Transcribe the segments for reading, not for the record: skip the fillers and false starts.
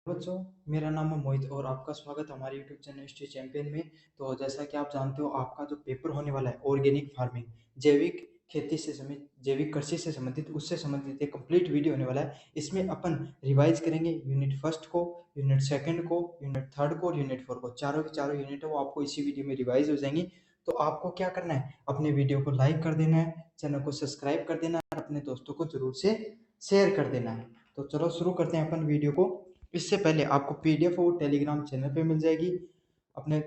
बच्चों, मेरा नाम है मोहित और आपका स्वागत है हमारे यूट्यूब चैनल हिस्ट्री चैंपियन में। तो जैसा कि आप जानते हो, आपका जो पेपर होने वाला है ऑर्गेनिक फार्मिंग, जैविक खेती से संबंधित, जैविक कृषि से संबंधित, उससे संबंधित एक कंप्लीट वीडियो होने वाला है। इसमें अपन रिवाइज करेंगे यूनिट फर्स्ट को, यूनिट सेकंड को, यूनिट थर्ड को और यूनिट फोर को। चारों की चारों यूनिट है वो आपको इसी वीडियो में रिवाइज हो जाएंगी। तो आपको क्या करना है, अपने वीडियो को लाइक कर देना है, चैनल को सब्सक्राइब कर देना है और अपने दोस्तों को जरूर से शेयर कर देना है। तो चलो शुरू करते हैं अपन वीडियो को। इससे पहले आपको पीडीएफ वो टेलीग्राम चैनल पे मिल जाएगी। अपने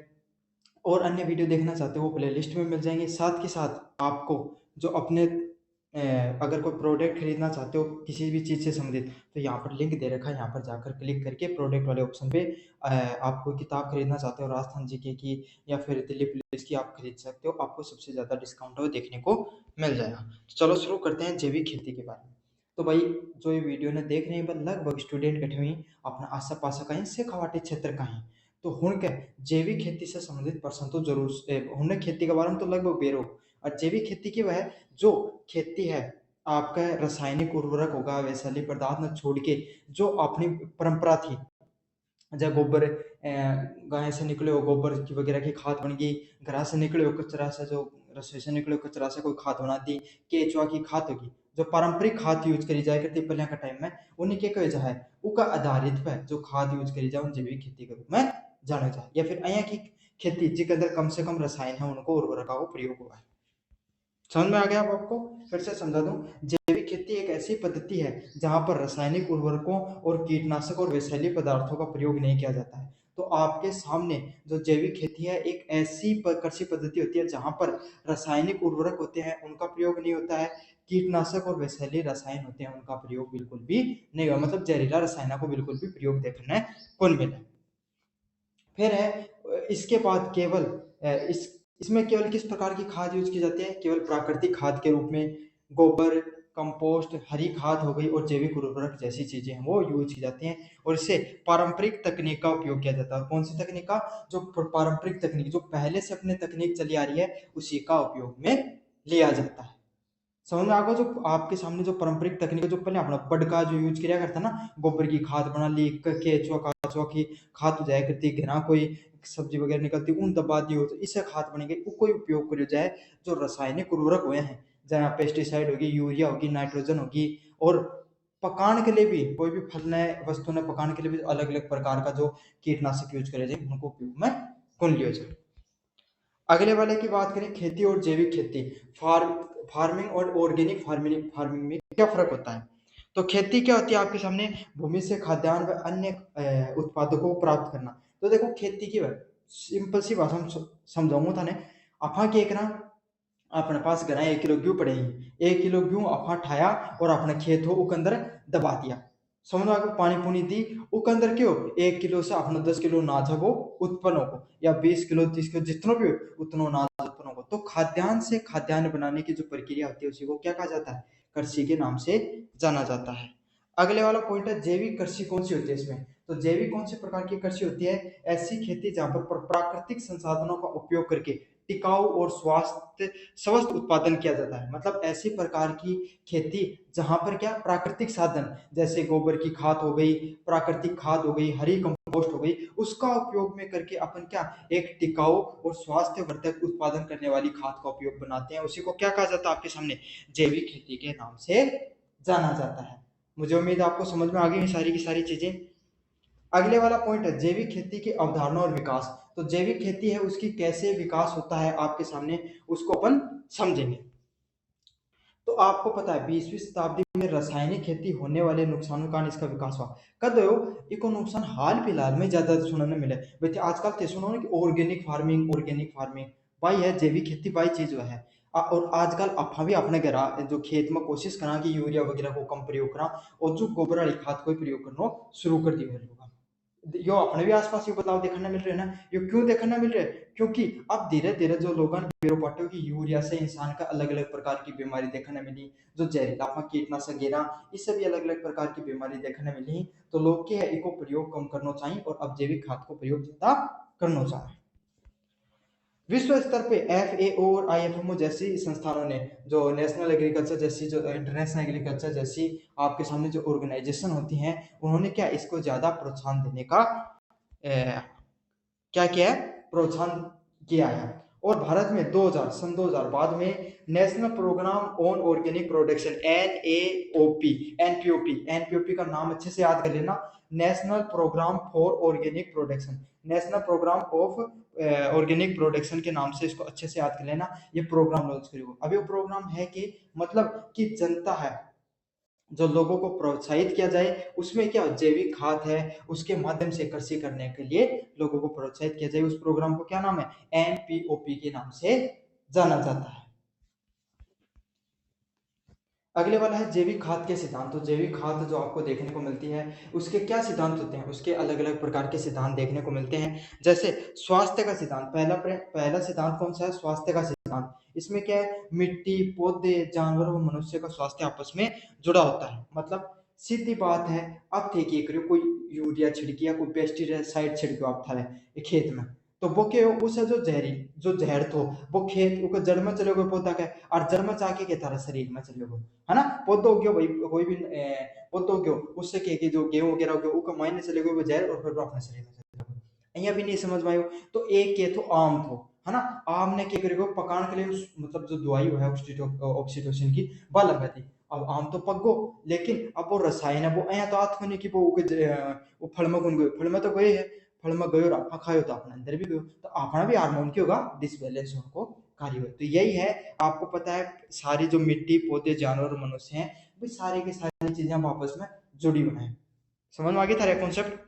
और अन्य वीडियो देखना चाहते हो वो प्लेलिस्ट में मिल जाएंगे। साथ के साथ आपको जो अपने अगर कोई प्रोडक्ट खरीदना चाहते हो किसी भी चीज़ से संबंधित, तो यहाँ पर लिंक दे रखा है, यहाँ पर जाकर क्लिक करके प्रोडक्ट वाले ऑप्शन पे आप कोई किताब खरीदना चाहते हो राजस्थान जीके की या फिर दिल्ली पुलिस की, आप खरीद सकते हो। आपको सबसे ज़्यादा डिस्काउंट वो देखने को मिल जाएगा। तो चलो शुरू करते हैं जैविक खेती के बारे में। तो भाई, जो ये वीडियो ने देख रहे हैं लगभग स्टूडेंट कटे हुए अपना आसा पासा का शेखावाटी क्षेत्र का है। तो हुण के जैविक खेती से संबंधित पर्सन तो जरूर हुण खेती के बारे में तो लगभग बेरो। और जैविक खेती की वह जो खेती है, आपका रासायनिक उर्वरक होगा, वैशाली पदार्थ न छोड़ के जो अपनी परंपरा थी, जब गोबर गाय से निकले हो गोबर की वगैरह की खाद बन गई, घर से निकले हो कचरा से, जो रसोई से निकले हो कचरा से कोई खाद बना दी, केचुआ की खाद होगी, जो पारंपरिक खाद यूज करी जाए करती पहले का टाइम में, उन्हीं के कहे जाए उका आधारित पे जो खाद यूज करी जाए उन जैविक खेती के रूप में जाना जाए, या फिर अया की खेती जिसके अंदर कम से कम रसायन है उनको उर्वरक का प्रयोग हुआ है। समझ में आ गया? अब आपको फिर से समझा दूं, जैविक खेती एक ऐसी पद्धति है जहां पर रासायनिक उर्वरकों और कीटनाशक और विषैले पदार्थों का प्रयोग नहीं किया जाता है। तो आपके सामने जो जैविक खेती है एक ऐसी कृषि पद्धति होती है जहां पर रासायनिक उर्वरक होते हैं उनका प्रयोग नहीं होता है, कीटनाशक और विषैले रसायन होते हैं उनका प्रयोग बिल्कुल भी नहीं हुआ, मतलब जहरीला रसायन को बिल्कुल भी प्रयोग देखने को नहीं मिला। फिर है इसके बाद केवल इसमें केवल किस प्रकार की खाद यूज की जाती है, केवल प्राकृतिक खाद के रूप में गोबर, कंपोस्ट, हरी खाद हो गई और जैविक उर्वरक जैसी चीजें हैं वो यूज की जाती हैं। और इससे पारंपरिक तकनीक का उपयोग किया जाता है। कौन सी तकनीक का? जो पारंपरिक तकनीक जो पहले से अपने तकनीक चली आ रही है उसी का उपयोग में लिया जाता है। समझ में आ गया? जो आपके सामने जो पारंपरिक तकनीक जो पहले अपना बड का जो यूज किया करता ना, गोबर की खाद बना ली, केचुआ काचुआ की खाद हो जाए करती, घना कोई सब्जी वगैरह निकलती उन दबा दी हो तो इससे खाद बनेगी, वो कोई उपयोग करो जाए जो रासायनिक उर्वरक हुए हैं, जहाँ पेस्टिसाइड होगी, यूरिया होगी, नाइट्रोजन होगी, और पकाने के लिए भी कोई भी फल ने वस्तु ने पकाने के लिए भी अलग अलग प्रकार का जो कीटनाशक यूज करे जाए उनको उपयोग में कौन लिया जाए। अगले वाले की बात करें, खेती और जैविक खेती, फार्मिंग और ऑर्गेनिक फार्मिंग में क्या फर्क होता है। तो खेती क्या होती है आपके सामने, भूमि से खाद्यान्न व अन्य उत्पादों को प्राप्त करना। तो देखो खेती की सिंपल सी भाषा में समझाऊंगा थाने। अफा के एक ना अपने पास घर 1 किलो गेहूं पड़े ही, 1 किलो गेहूं अफा ठाया और अपने खेत हो उके अंदर दबा दिया, समझ में पानी पुनी दी उके अंदर क्यों 1 किलो से अपना 10 किलो अनाज है वो उत्पन्न हो, या 20 किलो 30 किलो जितना भी हो उतना अनाज उत्पन्न हो। तो खाद्यान्न से खाद्यान्न बनाने की जो प्रक्रिया होती है उसी को क्या कहा जाता है, कृषि के नाम से जाना जाता है। अगले वाला पॉइंट है जैविक कृषि कौन सी होती है इसमें। तो जैविक कौन से प्रकार की कृषि होती है, ऐसी खेती जहां पर प्राकृतिक संसाधनों का उपयोग करके टिकाऊ और स्वास्थ्य स्वस्थ उत्पादन किया जाता है। मतलब ऐसी प्रकार की खेती जहां पर क्या प्राकृतिक साधन जैसे गोबर की खाद हो गई, प्राकृतिक खाद हो गई, हरी कंपोस्ट हो गई, उसका उपयोग में करके अपन क्या एक टिकाऊ और स्वास्थ्य वर्धक उत्पादन करने वाली खाद का उपयोग बनाते हैं, उसी को क्या कहा जाता है आपके सामने, जैविक खेती के नाम से जाना जाता है। मुझे उम्मीद है आपको समझ में आ गई सारी की सारी चीजें। अगले वाला पॉइंट है जैविक खेती की अवधारणा और विकास। तो जैविक खेती है उसकी कैसे विकास होता है आपके सामने, उसको अपन समझेंगे। तो आपको पता है 20वीं शताब्दी में रासायनिक खेती होने वाले नुकसानों का इसका विकास हुआ। कद हो इको नुकसान हाल फिलहाल में ज्यादा सुनने मिले। वैसे आजकल ते सुनो ना कि ऑर्गेनिक फार्मिंग भाई है, जैविक खेती भाई चीज जो है। और आजकल अफा भी अपने घर जो खेत में कोशिश करा कि यूरिया वगैरह को कम प्रयोग करा और जो गोबर वाली खाद को प्रयोग करना शुरू कर दिया लोग। यो अपने भी आसपास ये बदलाव देखने मिल रहे हैं ना। ये क्यों देखने मिल रहे हैं, क्योंकि अब धीरे धीरे जो लोग बेरोपाटो की यूरिया से इंसान का अलग अलग प्रकार की बीमारी देखने मिली, जो जहरीला कीटनाशक गिरा, इससे भी अलग अलग प्रकार की बीमारी देखने मिली। तो लोग के है इको प्रयोग कम करना चाहिए और अब जैविक खाद को प्रयोग ज्यादा करना चाहिए। विश्व स्तर पे FAO और IFMO जैसी संस्थानों ने, जो नेशनल एग्रीकल्चर जैसी, जो इंटरनेशनल एग्रीकल्चर जैसी आपके सामने जो ऑर्गेनाइजेशन होती हैं, उन्होंने क्या इसको ज़्यादा प्रोत्साहन देने का क्या किया है, प्रोत्साहन किया है। और भारत में 2000 बाद में national program on organic production NAOP का नाम अच्छे से याद कर लेना, national program for organic production, national program of organic production के नाम से इसको अच्छे से याद कर लेना। ये प्रोग्राम लॉन्च करेगा। अब ये प्रोग्राम है कि मतलब कि जनता है, जो लोगों को प्रोत्साहित किया जाए, उसमें क्या जैविक खाद है, उसके माध्यम से कृषि करने के लिए लोगों को प्रोत्साहित किया जाए। उस प्रोग्राम को क्या नाम है, NPOP के नाम से जाना जाता है। अगले वाला है जैविक खाद के सिद्धांत। तो जैविक खाद जो आपको देखने को मिलती है, उसके क्या सिद्धांत होते हैं, उसके अलग अलग प्रकार के सिद्धांत देखने को मिलते हैं। जैसे स्वास्थ्य का सिद्धांत, पहला सिद्धांत कौन सा है, स्वास्थ्य का सिद्धांत। इसमें क्या है, मिट्टी, पौधे, जानवर और मनुष्य का स्वास्थ्य आपस में जुड़ा होता है। मतलब सीधी बात है, अब देखिए करियो कोई यूरिया छिड़की या कोई पेस्टिसाइड छिड़को आप थारे खेत में, तो वो क्या हो, उसे जो जहर तो वो खेत ऊपर जड़ में चले गए पौधा के, और जड़ में जाके के तारा शरीर में चले गए, है ना। पौधो उग्यो भाई, कोई भी पौधो उग्यो, उससे के जो गेहूं वगैरह उग्यो उका मायने चले गए वो जहर, और फिर वो अपने शरीर में चले गए। અહીંયા भी नहीं समझ में आयो। तो एक के तो आम थो, है ना। आम ने क्या करेगो, पकाने के लिए मतलब जो दवाई है ऑक्सीटोसिन की वह लगा दी। अब आम तो पक गो, लेकिन अब वो रसायन है वो अया तो आत होने की वो फल में गुन गए, फल में तो गए है, फल में गयो, आपा खायो तो अपने अंदर भी गयो, तो अपना भी हार्मोन की होगा डिसबैलेंस को कार्य हो। तो यही है, आपको पता है सारी जो मिट्टी, पौधे, जानवर और मनुष्य हैं, भी सारी की सारी चीजें हम आपस में जुड़ी हुई हैं। समझ में आ गया था कॉन्सेप्ट।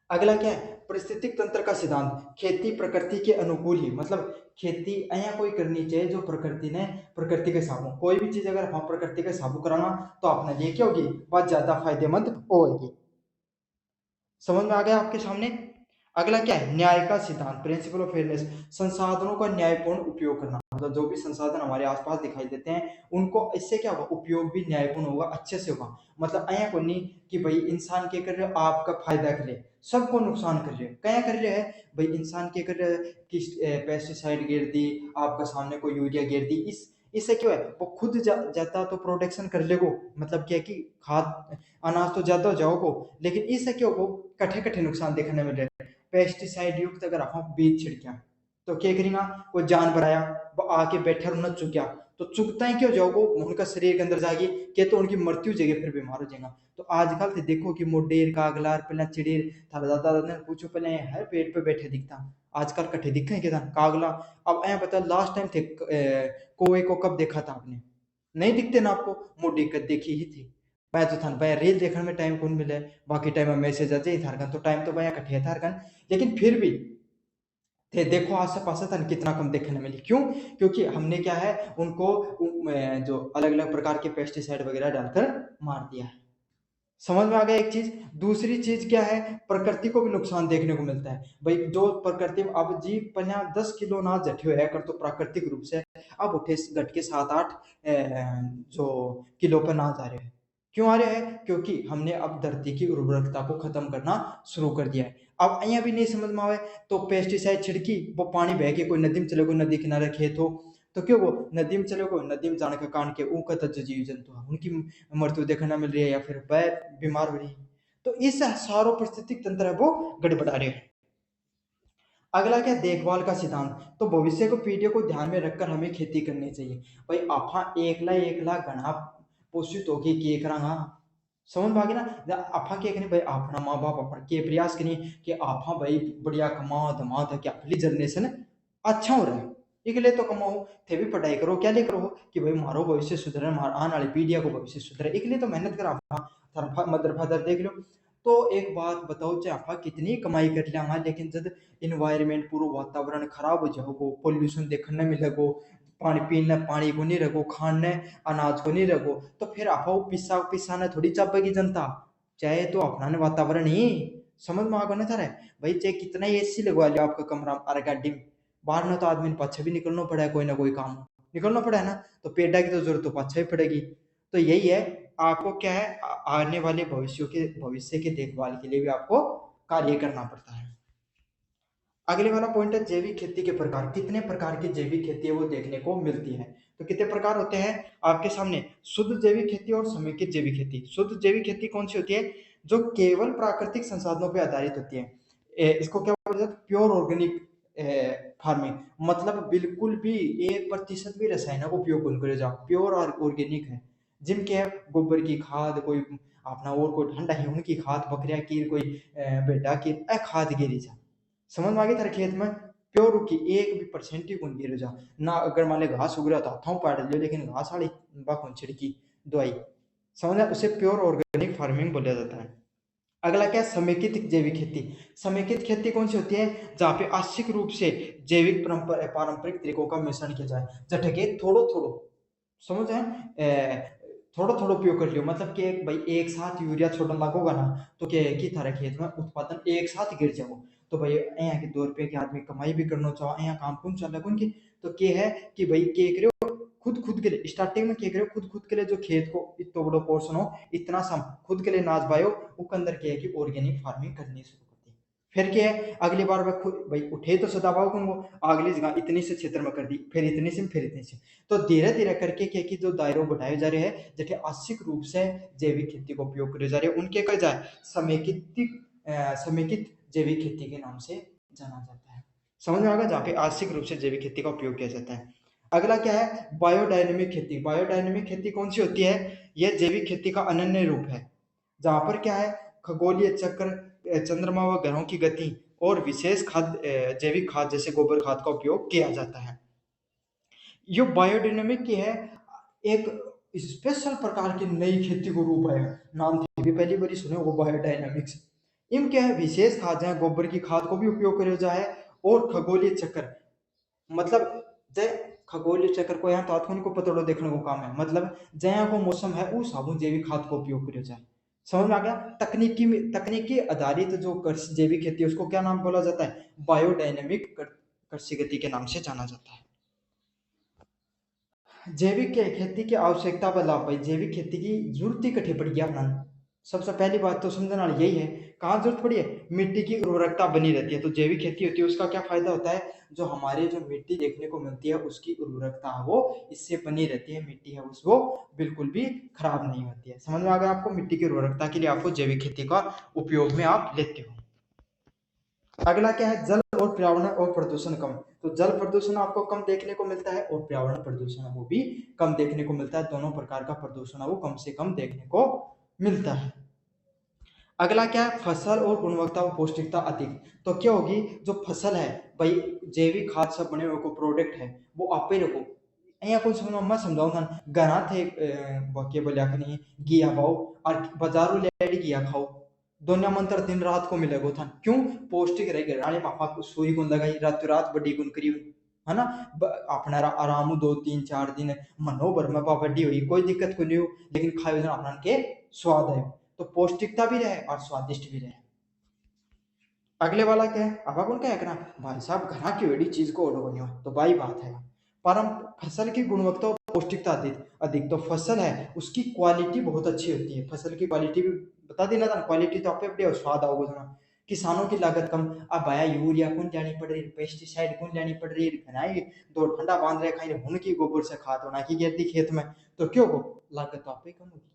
अगला क्या है, परिस्थितिक तंत्र का सिद्धांत। खेती प्रकृति के अनुकूल ही, मतलब खेती अया कोई करनी चाहिए जो प्रकृति ने, प्रकृति के साबू, कोई भी चीज अगर हम प्रकृति के साबू कराना तो अपने लिए क्या होगी, बहुत ज्यादा फायदेमंद होगी। समझ में आ गया आपके सामने। अगला क्या है, न्याय का सिद्धांत, प्रिंसिपल ऑफ फेयरनेस। संसाधनों का न्यायपूर्ण उपयोग करना, मतलब जो भी संसाधन हमारे आसपास दिखाई देते हैं, उनको इससे क्या होगा, उपयोग भी न्यायपूर्ण होगा, अच्छे से होगा। मतलब ऐसा को नहीं कि भाई इंसान के कर रहे हो आपका फायदा कर ले, सबको नुकसान कर रहे हो, क्या कर रहे हैं भाई, इंसान के कर रहे हो कि पेस्टिसाइड गिर दी, आपका सामने कोई यूरिया गिर दी, इससे क्या है, वो खुद जाता तो प्रोटेक्शन कर लेगो, मतलब क्या कि खाद अनाज तो ज्यादा हो जाओगो, लेकिन इससे क्या होगा, कठे कठे नुकसान देखने मिल रहे हैं। पेस्टिसाइड युक्त अगर आप बीज छिड़किया तो क्या करेगा, कोई जानवर आया वो आके बैठा न चुक गया, तो चुकता ही क्यों जाओगो, उनका शरीर के अंदर जाएगी क्या, तो उनकी मृत्यु जगह फिर बीमार हो जाएगा। तो आजकल तो देखो कि मोडेर कागलार पहले चिड़ेर थारा दादा ने पूछो पहले हर पेड़ पे बैठे दिखता, आजकल कट्ठे दिखे हैं क्या कागला। अब ऐ बता लास्ट टाइम थे कोए को कब देखा था आपने, नहीं दिखते ना आपको, मोडी कद देखी ही थी। मैं तो था भाई रील देखने में टाइम कौन मिले, बाकी टाइम में मैसेज आ जाए थारकन, तो टाइम तो भैया कठिया थारकन, लेकिन फिर भी थे देखो आस पास था कितना कम देखने मिली, क्यों, क्योंकि हमने क्या है उनको जो अलग अलग प्रकार के पेस्टिसाइड वगैरह डालकर मार दिया है। समझ में आ गया एक चीज। दूसरी चीज क्या है, प्रकृति को भी नुकसान देखने को मिलता है भाई, जो प्रकृति में अब जी पन्या 10 किलो अनाज जठे हुए कर, तो प्राकृतिक रूप से अब उठे घट के 7-8 जो किलो पर अनाज आ रहे हैं। क्यों आ रहे हैं, क्योंकि हमने अब धरती की उर्वरकता को खत्म करना शुरू कर दिया है। अब અહીંયા भी नहीं समझ में आवे, तो पेस्टिसाइड छिड़की, वो पानी बह के कोई नदी में चले गो, नदी किनारे खेत हो, तो क्यों वो नदी में चले गो, नदी में जाने के कारण के ऊका तज जीव जंतु है, उनकी मृत्यु देखना मिल रही है, या फिर वह बीमार हो रही है। तो इस सारो परिस्थितिक तंत्र है वो गड़बड़ा रहे हैं। अगला क्या, देखभाल का सिद्धांत। तो भविष्य को पीढ़ियों को ध्यान में रखकर हमें खेती करनी चाहिए। भाई आपा एकला घना पोषित होके के करांगा, समझ में आ गया ना। आपा के करें भाई, अपना माँ बाप अपन के प्रयास करें कि आपा भाई बढ़िया कमा धमा था कि अगली जनरेशन अच्छा हो रहा है, इसके लिए तो कमाओ, थे भी पढ़ाई करो, क्या लिए करो कि भाई मारो भविष्य सुधरे, मार आने वाली पीढ़िया को भविष्य सुधरे, इसके लिए तो मेहनत करा। मदर फादर देख लो। तो एक बात बताओ, चाहे आप कितनी कमाई कर लिया, लेकिन जब इन्वायरमेंट पूरा वातावरण खराब हो जाओगो, पोल्यूशन देखने मिलेगो, पानी पीने पानी को नहीं रखो, खाने अनाज को नहीं रखो, तो फिर आप पिस्सा पिस्सा ने थोड़ी चापेगी जनता, चाहे तो अपना वातावरण ही। समझ में आगे ना था भाई, चाहे कितना ही एसी लगवा लिया आपका कमरा अरे गाड़ी में, बाहर ना तो आदमी ने पाछे भी निकलना पड़ा है, कोई ना कोई काम निकलना पड़ा है ना, तो पेड़ा की तो जरूरत तो पाछे ही पड़ेगी। तो यही है, आपको क्या है आने वाले भविष्य के देखभाल के लिए भी आपको कार्य करना पड़ता है। अगले वाला पॉइंट है जैविक खेती के प्रकार। कितने प्रकार की जैविक खेती है वो देखने को मिलती है। तो कितने प्रकार होते हैं आपके सामने, शुद्ध जैविक खेती और समेकित जैविक खेती। शुद्ध जैविक खेती कौन सी होती है, जो केवल प्राकृतिक संसाधनों पर आधारित होती है। इसको क्या बोला जाता है, प्योर ऑर्गेनिक फार्मिंग। मतलब बिल्कुल भी 1% भी रसायनों का उपयोग नहीं करे जा, प्योर और ऑर्गेनिक है। जिनके गोबर की खाद, कोई अपना और कोई ठंडा है उनकी खाद, बकरिया की कोई बेटा की खाद गिरी जा, समझ में आ गई थारे खेत में। प्योर की 1% ही कौन गिर जा ना। अगर मान ले घास उग रहा था हाथों पाड़ लियो, लेकिन घास वाली कौन छिड़की दवाई, समझ, उसे प्योर ऑर्गेनिक फार्मिंग बोला जाता है। अगला क्या है, समेकित जैविक खेती। समेकित खेती कौन सी होती है, जहाँ पे आंशिक रूप से जैविक पारंपरिक तरीकों का मिश्रण किया जाए। जठके थोड़ो थोड़ो, समझ है, थोड़ा थोड़ा उपयोग कर लियो। मतलब कि भाई एक साथ यूरिया छोड़ने लगोगा ना, तो क्या है कि थारे खेत में उत्पादन एक साथ गिर जाओ। तो भाई यहाँ के 2 रुपए के आदमी कमाई भी करना चाहो, यहाँ काम कौन चल रहा है, तो क्या है कि भाई क्या करो, खुद के लिए स्टार्टिंग में क्या करो, खुद के लिए जो खेत को इतना बड़ा पोर्शन हो, इतना सम खुद के लिए नाच पायो, उसके अंदर क्या है कि ऑर्गेनिक फार्मिंग करनी शुरू करती है। फिर क्या है, अगली बार वह खुद भाई उठे तो सदा पाओ को, अगली जगह इतनी से क्षेत्र में कर दी, फिर इतनी से, फिर इतनी से। तो धीरे धीरे करके क्या कि जो दायरे बढ़ाए जा रहे हैं, जैसे आंशिक रूप से जैविक खेती का उपयोग करे जा रहे हैं, उनके कहा जाए समेकित जैविक खेती के नाम से जाना जाता है। समझ में आ गया, जहाँ पे आंशिक रूप से जैविक खेती का उपयोग किया जाता है। अगला क्या है, बायोडायनेमिक खेती। बायोडायनेमिक खेती कौन सी होती है, यह जैविक खेती का अनन्य रूप है, जहां पर क्या है, खगोलीय चक्र, चंद्रमा व ग्रहों की गति और विशेष खाद, जैविक खाद जैसे गोबर खाद का उपयोग किया जाता है। ये बायोडायनेमिक की है, एक स्पेशल प्रकार की नई खेती को रूप है। नाम थी भी पहली बार सुने वो, बायोडायनेमिक्स। इनके क्या है, विशेष खाद है, गोबर की खाद को भी उपयोग किया जाए, और खगोलीय चक्र, मतलब जय खगोलीय चक्र को यहाँ तात्कालिक को पतड़ो देखने को काम है। मतलब जया को मौसम है उस हिसाब से जैविक खाद का उपयोग किया जाए। समझ में आ गया। तकनीकी आधारित जो जैविक खेती है उसको क्या नाम बोला जाता है, बायोडायनेमिक कृषि गति के नाम से जाना जाता है। जैविक खेती की आवश्यकता बदलाव भाई, जैविक खेती की जरूरत ही कठी पड़ गया अपना। सबसे पहली बात तो समझने वाली यही है, कहाँ जरूरत पड़ी है, मिट्टी की उर्वरकता बनी रहती है। तो जैविक खेती होती है उसका क्या फायदा होता है, जो हमारे जो मिट्टी देखने को मिलती है उसकी उर्वरकता है वो इससे बनी रहती है, मिट्टी है उस वो बिल्कुल भी खराब नहीं होती है। समझ में आ गया आपको, मिट्टी की उर्वरकता के लिए आपको जैविक खेती का उपयोग में आप लेते हो। अगला क्या है, जल और पर्यावरण और प्रदूषण कम। तो जल प्रदूषण आपको कम देखने को मिलता है, और पर्यावरण प्रदूषण है वो भी कम देखने को मिलता है। दोनों प्रकार का प्रदूषण है वो कम से कम देखने को मिलता है। अगला क्या है, फसल और गुणवत्ता और पौष्टिकता अधिक। तो क्या होगी, जो फसल है भाई, जैविक खाद से बने हुए को प्रोडक्ट है वो आप ही रखो। यहाँ कुछ मैं समझाऊंगा, घना थे वाक्य बोलिया कि नहीं, घिया पाओ और बाजारों ले घिया खाओ, दोनों मंत्र दिन रात को मिलेगा था। क्यों, पौष्टिक रह गए, रानी पापा को सुई गुण लगाई, रातों रात बड़ी गुण करी, है ना। अपना आराम 2 3 4 दिन मनो भर में बड़ी हुई, कोई दिक्कत को नहीं हो, लेकिन खाए अपना के स्वाद है, तो पौष्टिकता भी रहे और स्वादिष्ट भी रहे। अगले वाला क्या है, अब अपन क्या है भाई साहब, घना की बड़ी चीज को ओढ़ो बनियो, तो भाई बात है परम फसल की गुणवत्ता और पौष्टिकता अधिक अधिक। तो फसल है उसकी क्वालिटी बहुत अच्छी होती है, फसल की क्वालिटी भी बता देना था, क्वालिटी तो आपे बढ़िया स्वाद आओगे ना। किसानों की लागत कम, अब भाया यूरिया कौन लेनी पड़ रही, पेस्टिसाइड कौन लेनी पड़ रही है, घनाई दो ठंडा बांध रहे खाई उनकी गोबर से खाद होना की गिरती खेत में, तो क्यों हो, लागत तो आपे कम होगी।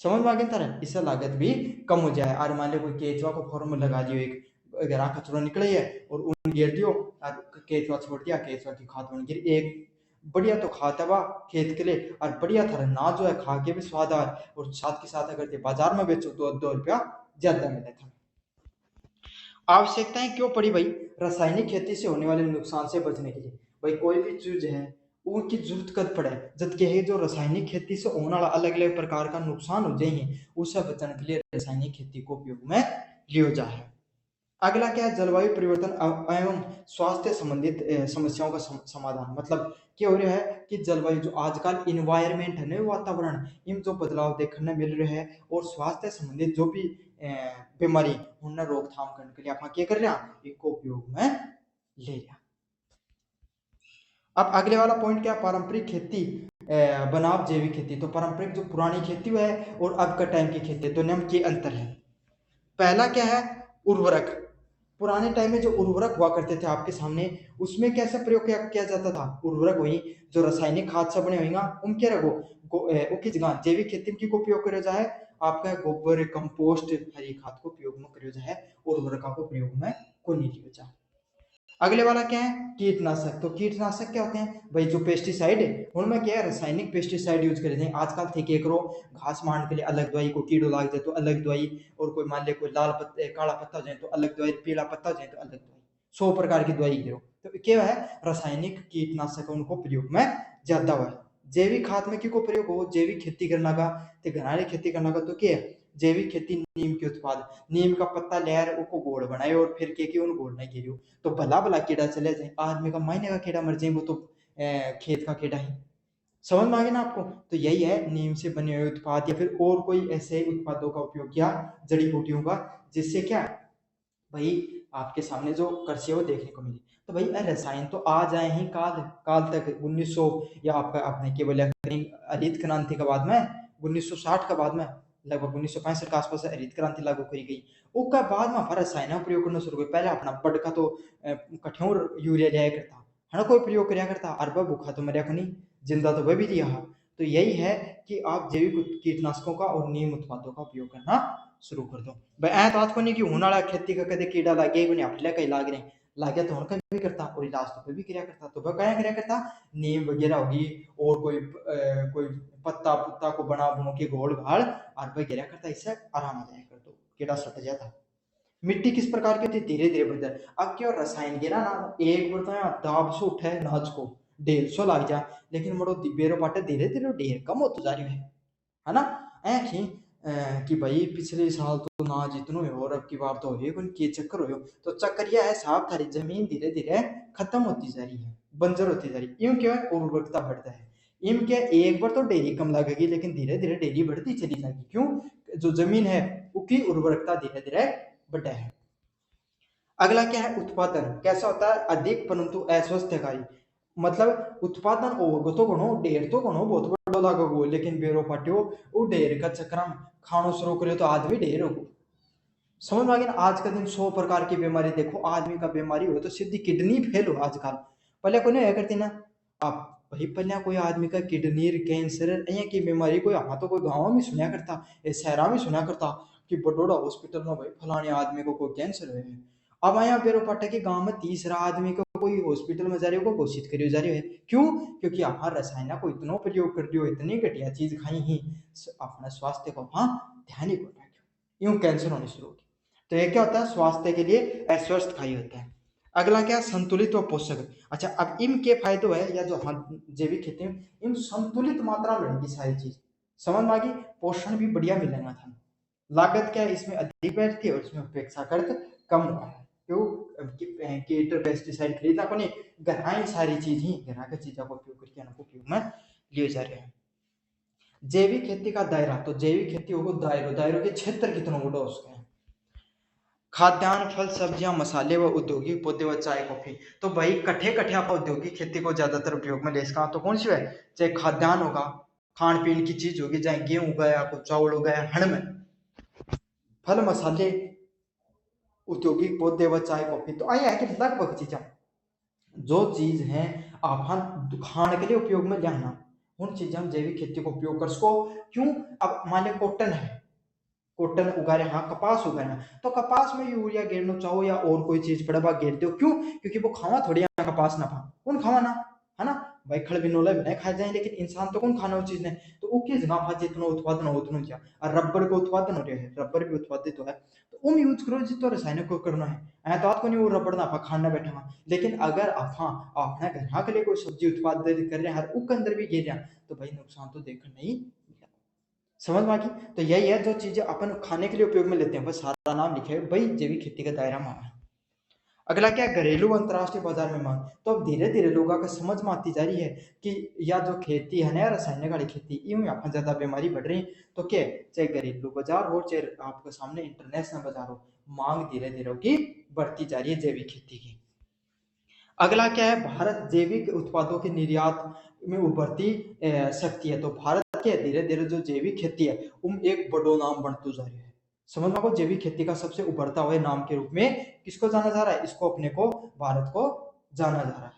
समझ में आ गया तरह, इससे लागत भी कम हो जाए। और मान लो कोई केचुआ को फॉर्म में लगा दियो, एक अगर कचरा निकले है और उन गिर दियो और केचुआ छोड़ दिया, केचुआ की खाद बन गिर, एक बढ़िया तो खाता हुआ खेत के लिए, और बढ़िया तरह ना जो है खा के भी स्वाद आ, और साथ के साथ अगर बाजार में बेचो तो 2 रुपया ज्यादा मिले था। आवश्यकताएं क्यों पड़ी भाई, रासायनिक खेती से होने वाले नुकसान से बचने के लिए। भाई कोई भी चीज है उनकी जरूरत कद पड़े, जबकि है जो रासायनिक खेती से होने वाला अलग अलग प्रकार का नुकसान हो जाए, उससे बचने के लिए रासायनिक खेती को उपयोग में लियो जाए। अगला क्या है, जलवायु परिवर्तन एवं स्वास्थ्य संबंधित समस्याओं का समाधान। मतलब क्या हो रहा है कि जलवायु जो आजकल इन्वायरमेंट है ना, वातावरण, इन जो बदलाव देखने मिल रहे हैं, और स्वास्थ्य संबंधित जो भी बीमारी उन्हें रोकथाम करने के लिए आप क्या कर रहे हैं, इनको उपयोग में ले रहे। अब अगले वाला पॉइंट क्या, पारंपरिक खेती बनाम जैविक खेती। तो पारंपरिक जो पुरानी खेती है और अब का टाइम की खेती, दोनों में क्या अंतर है। पहला क्या है, उर्वरक। पुराने टाइम में जो उर्वरक हुआ करते थे आपके सामने, उसमें कैसा प्रयोग किया जाता था? उर्वरक वही जो रासायनिक खाद से बने होंगे उनके रखो उनकी जगह जैविक खेती की को उपयोग करो जाए, आपका गोबर कंपोस्ट हरी खाद को उपयोग में करो जाए, उर्वरक को प्रयोग में को नहीं लियो जाए। अगले वाला क्या है? कीटनाशक। तो कीटनाशक क्या होते हैं भाई? जो पेस्टिसाइड है उनमें क्या है, रासायनिक पेस्टिसाइड यूज करते हैं आजकल थे। के करो घास मारने के लिए अलग दवाई, को कीड़ो लाग जाए तो अलग दवाई, और कोई मान ले कोई लाल पत्ते काला पत्ता हो जाए तो अलग दवाई, पीला पत्ता हो जाए तो अलग दवाई, 100 प्रकार की दवाई करो। तो क्या है, रासायनिक कीटनाशक उनको प्रयोग में ज्यादा हुआ है। जैविक खाद में क्यों प्रयोग हो? जैविक खेती करना का, घराने खेती करना का, तो क्या है जैविक खेती? नीम के उत्पाद, नीम का पत्ता लेर उसको गोड़ बनाए और फिर के उन गोड़ नहीं गिरियो तो भला भला कीड़ा चले जाए, आदमी का महीने का कीड़ा मर जाए, वो तो खेत का कीड़ा ही। समझ में आ गया ना आपको? तो यही है, नीम से बने हुए उत्पाद या फिर और कोई ऐसे उत्पादों का उपयोग किया, जड़ी बूटियों का, जिससे क्या भाई आपके सामने जो कृषि है वो देखने को मिली। तो भाई रसायन तो आ जाए ही काल काल तक 1900 या आपका आपने केवल हरित क्रांति के बाद में 1960 के बाद में लगभग 1965 के आसपास हरित क्रांति लागू करी गई। उसके बाद में हमारा रसायन का प्रयोग करना शुरू किया। पहले अपना बड़का तो कठोर यूरिया लिया करता है ना, कोई प्रयोग कराया करता, अरबा भूखा तो मरिया को नहीं, जिंदा तो वह भी लिया। तो यही है कि आप जैविक कीटनाशकों का और नीम उत्पादों का उपयोग करना शुरू कर दो। भाई ऐ तो आज को नहीं कि होने वाला खेती का कदे कीड़ा लागे ही नहीं, अपने कहीं लाग रहे लागे तो उनका भी करता और इलाज तो कोई भी किया करता। तो वह क्या किया करता, नीम वगैरह होगी और कोई पत्ता पुत्ता को बना बुनो के घोल घाल और वह गिरा करता, इससे आराम आ जाया कर, तो कीड़ा सट जाता। मिट्टी किस प्रकार की होती है? धीरे धीरे बदल। अब क्या रासायन गिरा ना, एक बार तो यहाँ दाब से उठे नाच को 150 लग जा, लेकिन मोड़ो बेरो पाटे धीरे धीरे ढेर कम होता जा रही है ना। ऐ कि भाई पिछले साल तो ना जितनो है और अब की बार तो हो के चक्कर हो, तो चक्कर यह है साहब, थारी जमीन धीरे धीरे खत्म होती जा रही है, बंजर होती जा रही है। यूं क्या है, उर्वरकता बढ़ता है। इम क्या एक बार तो डेरी कम लगेगी, लेकिन धीरे धीरे डेरी बढ़ती चली जाएगी। क्यों? जो जमीन है उसकी उर्वरकता धीरे धीरे बढ़ता है। अगला क्या है? उत्पादन कैसा होता है? अधिक परंतु अस्वस्थकारी। मतलब उत्पादन होगो तो घणो, ढेर तो घणो बहुत बड़ो लागो, लेकिन बेरो पाटियो वो ढेर का चक्कर में खानो शुरू करे तो आदमी ढेर होगो। समझ में आ गया ना? आज का दिन 100 प्रकार की बीमारी देखो, आदमी का बीमारी हो तो सीधी किडनी फेल हो आजकल। पहले कोई नहीं करती ना आप भाई, पहले कोई आदमी का किडनी कैंसर की बीमारी कोई हाँ तो कोई गाँव में सुना करता, शहरा में सुना करता कि बड़ोड़ा हॉस्पिटल में भाई फलाने आदमी को कोई कैंसर है। अब आया बेरो पाटे के गांव में तीसरा आदमी को कोई हॉस्पिटल में जा रही हो घोषित करियो जा रही है। क्यों? क्योंकि आप रसायन को इतना प्रयोग कर दियो, इतनी घटिया चीज खाई ही, अपना स्वास्थ्य को हाँ ध्यान ही को रखो, यूं कैंसर होने शुरू हो गए। तो ये क्या होता है? स्वास्थ्य के लिए अस्वस्थ खाई होता है। अगला क्या? संतुलित व पोषक। अच्छा, अब इनके फायदे है या जो हम जैविक खेती में इन संतुलित मात्रा में रहेगी सारी चीज, समझ में आ गई? पोषण भी बढ़िया मिलेगा था। लागत क्या है इसमें? अधिक बैठती है और इसमें अपेक्षाकृत कम हुआ है। क्यों? कीट पेस्टिसाइड खरीदना को नहीं, घर ही सारी चीज ही घर की चीजों को उपयोग करके उपयोग में लिए जा रहे हैं। जैविक खेती का दायरा, तो जैविक खेती होगा दायरों के क्षेत्र कितना बड़ा उसका है। खाद्यान्न, फल सब्जियां, मसाले व औद्योगिक पौधे व चाय कॉफी। तो भाई कट्ठे कट्ठे आप औद्योगिक खेती को ज्यादातर उपयोग में ले इसका तो कौन सी है? चाहे खाद्यान्न होगा, खान पीन की चीज होगी, चाहे गेहूं उगाया को चावल उगाया हण में, फल मसाले, औद्योगिक पौधे व चाय कॉफी। तो आया है कि लगभग चीजें जो चीज है आप खाने के लिए उपयोग में लेना, उन चीजें हम जैविक खेती को उपयोग कर सको। क्यों? अब मान लिया कॉटन है, कॉटन उगा रहे, हाँ कपास उगा रहे हैं, तो कपास में यूरिया गेरना चाहो या और कोई चीज पड़ा बा गेर दो। क्यों? क्योंकि वो खावा थोड़ी कपास ना पा कौन खावा ना, है ना भाई? खड़ बिनोले भी नहीं खाए जाए, लेकिन इंसान तो कौन खाना वो चीज ने, तो वो किस जगह पर जितना उत्पादन हो उतना क्या, और रबर का उत्पादन हो रहा है, रबर भी उत्पादित हो है, तो उम यूज करो जितो रासायनिक को करना है। ऐ तो आपको नहीं वो रबर ना आप खाना बैठा हुआ, लेकिन अगर आप हाँ अपने घर के लिए कोई सब्जी उत्पादित कर रहे हैं उसके अंदर भी गिर रहे हैं, तो भाई नुकसान तो देखना नहीं। समझ में आ गई? तो यही है जो चीजें अपन खाने के लिए उपयोग में लेते हैं, बस सारा नाम लिखे है भाई जैविक खेती का दायरा में है। अगला क्या? घरेलू अंतरराष्ट्रीय बाजार में मांग। तो अब धीरे धीरे लोगों का समझ में आती जा रही है कि या जो खेती है ना रासायनिक वाली खेती, यूं यहाँ ज्यादा बीमारी बढ़ रही है। तो क्या चाहे घरेलू बाजार हो चाहे आपके सामने इंटरनेशनल बाजार हो, मांग धीरे धीरे की बढ़ती जा रही है जैविक खेती की। अगला क्या है? भारत जैविक उत्पादों के निर्यात में उभरती शक्ति है। तो भारत के धीरे धीरे जो जैविक खेती है उम एक बड़ो नाम बनते जा रही है। समझ में आपको, जैविक खेती का सबसे उभरता हुआ नाम के रूप में किसको जाना जा रहा है, इसको अपने को भारत को जाना जा रहा है।